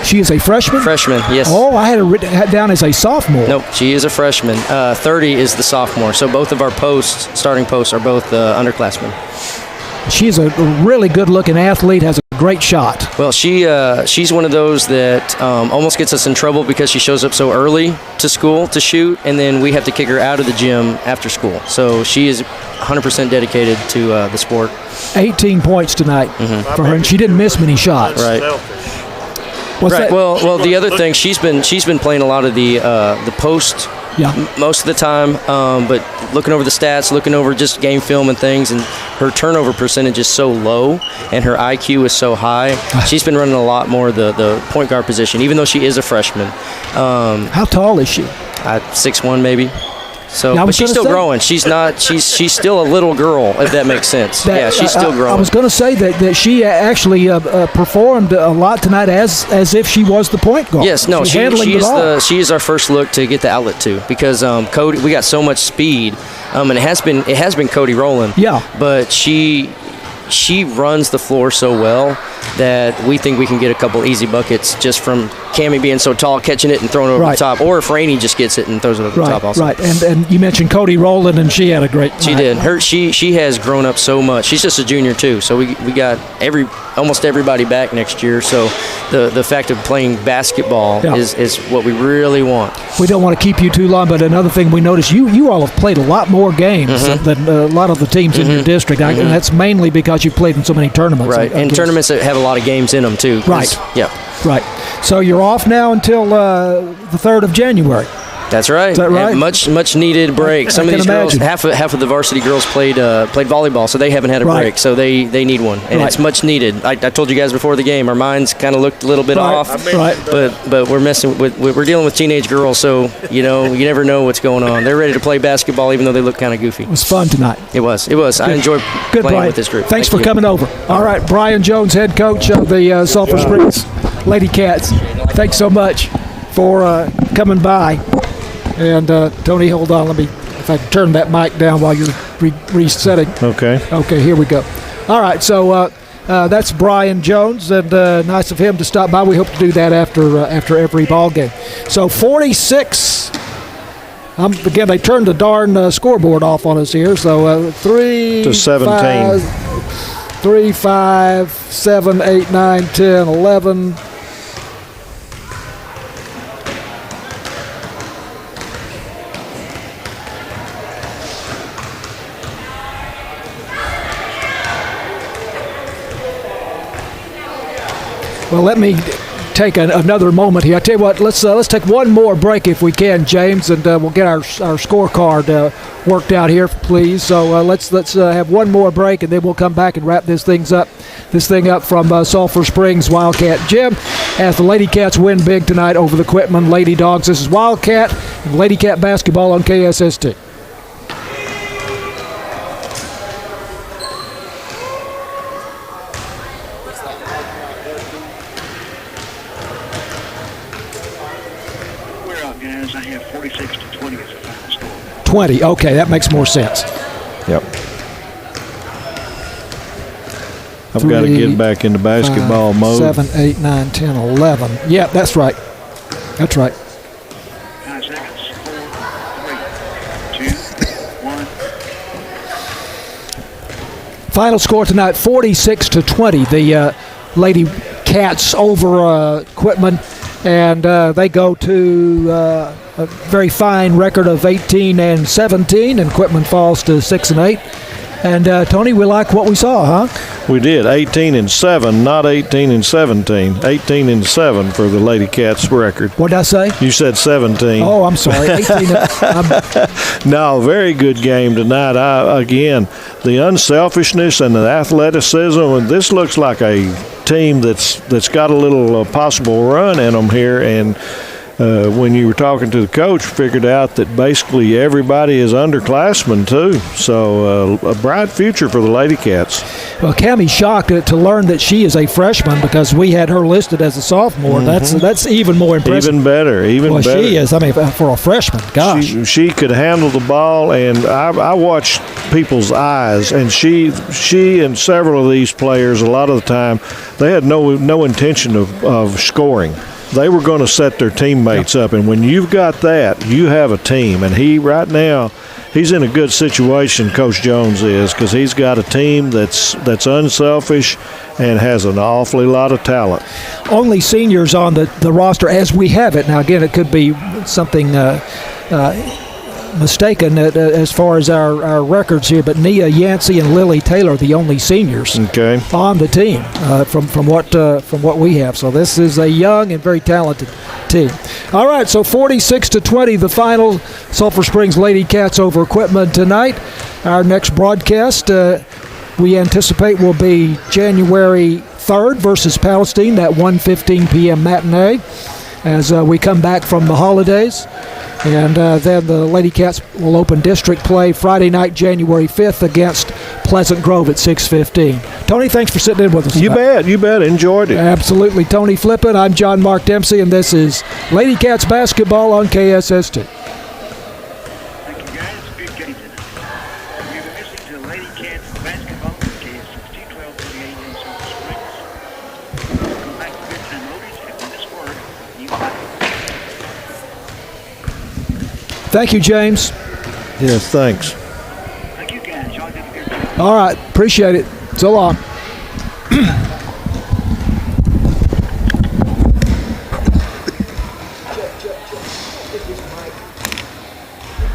A: She is a freshman?
E: Freshman, yes.
A: Oh, I had it written down as a sophomore.
E: Nope, she is a freshman. 30 is the sophomore. So both of our starting posts are both underclassmen.
A: She's a really good-looking athlete, has a great shot.
E: Well, she's one of those that almost gets us in trouble because she shows up so early to school to shoot, and then we have to kick her out of the gym after school. So she is 100% dedicated to the sport.
A: 18 points tonight for her, and she didn't miss many shots.
E: Right.
A: What's
E: right.
A: that?
E: Well, the other thing, she's been playing a lot of the post most of the time, but looking over the stats, looking over just game film and things, and her turnover percentage is so low, and her IQ is so high. She's been running a lot more the point guard position, even though she is a freshman.
A: How tall is she?
E: 6'1", maybe. So,
A: Yeah,
E: but she's still growing. She's not. She's still a little girl, if that makes sense. Yeah, she's still growing.
A: I was going to say that she actually performed a lot tonight as if she was the point guard.
E: Yes, no, she is our first look to get the outlet to, because Cody, we got so much speed, and it has been Cody Rowland.
A: Yeah,
E: but she runs the floor so well that we think we can get a couple easy buckets just from Cammie being so tall, catching it and throwing it over the top, or if Rainey just gets it and throws it over the top also.
A: Right, and you mentioned Cody Rowland, and she had a great night.
E: She did. She has grown up so much. She's just a junior too, so we got almost everybody back next year. So the fact of playing basketball is what we really want.
A: We don't want to keep you too long, but another thing we noticed, you all have played a lot more games than a lot of the teams in your district, and that's mainly because you played in so many tournaments.
E: Right, and tournaments that have a lot of games in them too.
A: Right.
E: Yeah.
A: Right. So you're off now until the 3rd of January.
E: That's right.
A: Is that right?
E: Much needed break. Some of these girls, half of the varsity girls played volleyball, so they haven't had a break. So they need one, and it's much needed. I told you guys before the game, our minds kind of looked a little bit off, but we're dealing with teenage girls, so you never know what's going on. They're ready to play basketball, even though they look kind of goofy.
A: It was fun tonight.
E: It was. I enjoyed playing with this group.
A: Thanks for coming over. All right, Brian Jones, head coach of the Sulphur Springs Lady Cats. Thanks so much for coming by. And Tony, hold on. Let me, if I can turn that mic down while you're resetting.
B: Okay.
A: Okay, here we go. All right, so that's Brian Jones, and nice of him to stop by. We hope to do that after every ball game. So 46. Again, they turned the darn scoreboard off on us here. So 3
B: to 17.
A: 3, 5, 7, 8, 9, 10, 11. Well, let me take another moment here. I tell you what, let's take one more break if we can, James, and we'll get our scorecard worked out here, please. So let's have one more break, and then we'll come back and wrap this thing up from Sulphur Springs Wildcat Gym as the Lady Cats win big tonight over the Quitman Lady Dogs. This is Wildcat and Lady Cat basketball on KSST.
C: Guys, I have 46 to 20 as a final score.
A: 20. Okay, that makes more sense.
B: Yep. I've got to get back into basketball
A: 5,
B: mode.
A: 7, 8, 9, 10, 11. Yeah, that's right. That's right.
C: 5 seconds. 4, 3, 2, 1.
A: Final score tonight, 46 to 20. The Lady Cats over Quitman. And they go to a very fine record of 18-17, and Quitman falls to 6-8. And Tony, we like what we saw, huh?
B: We did 18-7, not 18-17. 18-7 for the Lady Cats record.
A: What did I say?
B: You said 17.
A: Oh, I'm sorry. 18.
B: No, very good game tonight. Again, the unselfishness and the athleticism. And this looks like a team that's got a little possible run in them here, and when you were talking to the coach, figured out that basically everybody is underclassmen too. So a bright future for the Lady Cats.
A: Well, Cammie's shocked to learn that she is a freshman because we had her listed as a sophomore. That's even more impressive.
B: Even better.
A: Well,
B: better.
A: she is. I mean, for a freshman, gosh.
B: She could handle the ball, and I watched people's eyes, and she and several of these players, a lot of the time, they had no intention of scoring. They were going to set their teammates up, and when you've got that, you have a team. And right now, he's in a good situation, Coach Jones is, because he's got a team that's unselfish and has an awfully lot of talent.
A: Only seniors on the roster as we have it. Now, again, it could be something mistaken as far as our records here, but Nia Yancey and Lily Taylor are the only seniors on the team from what we have. So this is a young and very talented team. All right, so 46-20, the final. Sulphur Springs Lady Cats over Quitman tonight. Our next broadcast we anticipate will be January 3rd versus Palestine, that 1:15 p.m. matinee, as we come back from the holidays. And then the Lady Cats will open district play Friday night, January 5th, against Pleasant Grove at 6:15. Tony, thanks for sitting in with us tonight.
B: You bet. Enjoyed it.
A: Absolutely. Tony Flippin, I'm John Mark Dempsey, and this is Lady Cats basketball on KSST.
C: Thank you, guys. Good game tonight. You've been listening to Lady Cats basketball on KSST 1238 in Sulphur Springs. Welcome back to Good Time Oldies, and when this word, you like it.
A: Thank you, James.
B: Yes, thanks.
C: Thank you, guys. Y'all did a good job.
A: All right. Appreciate it. So long.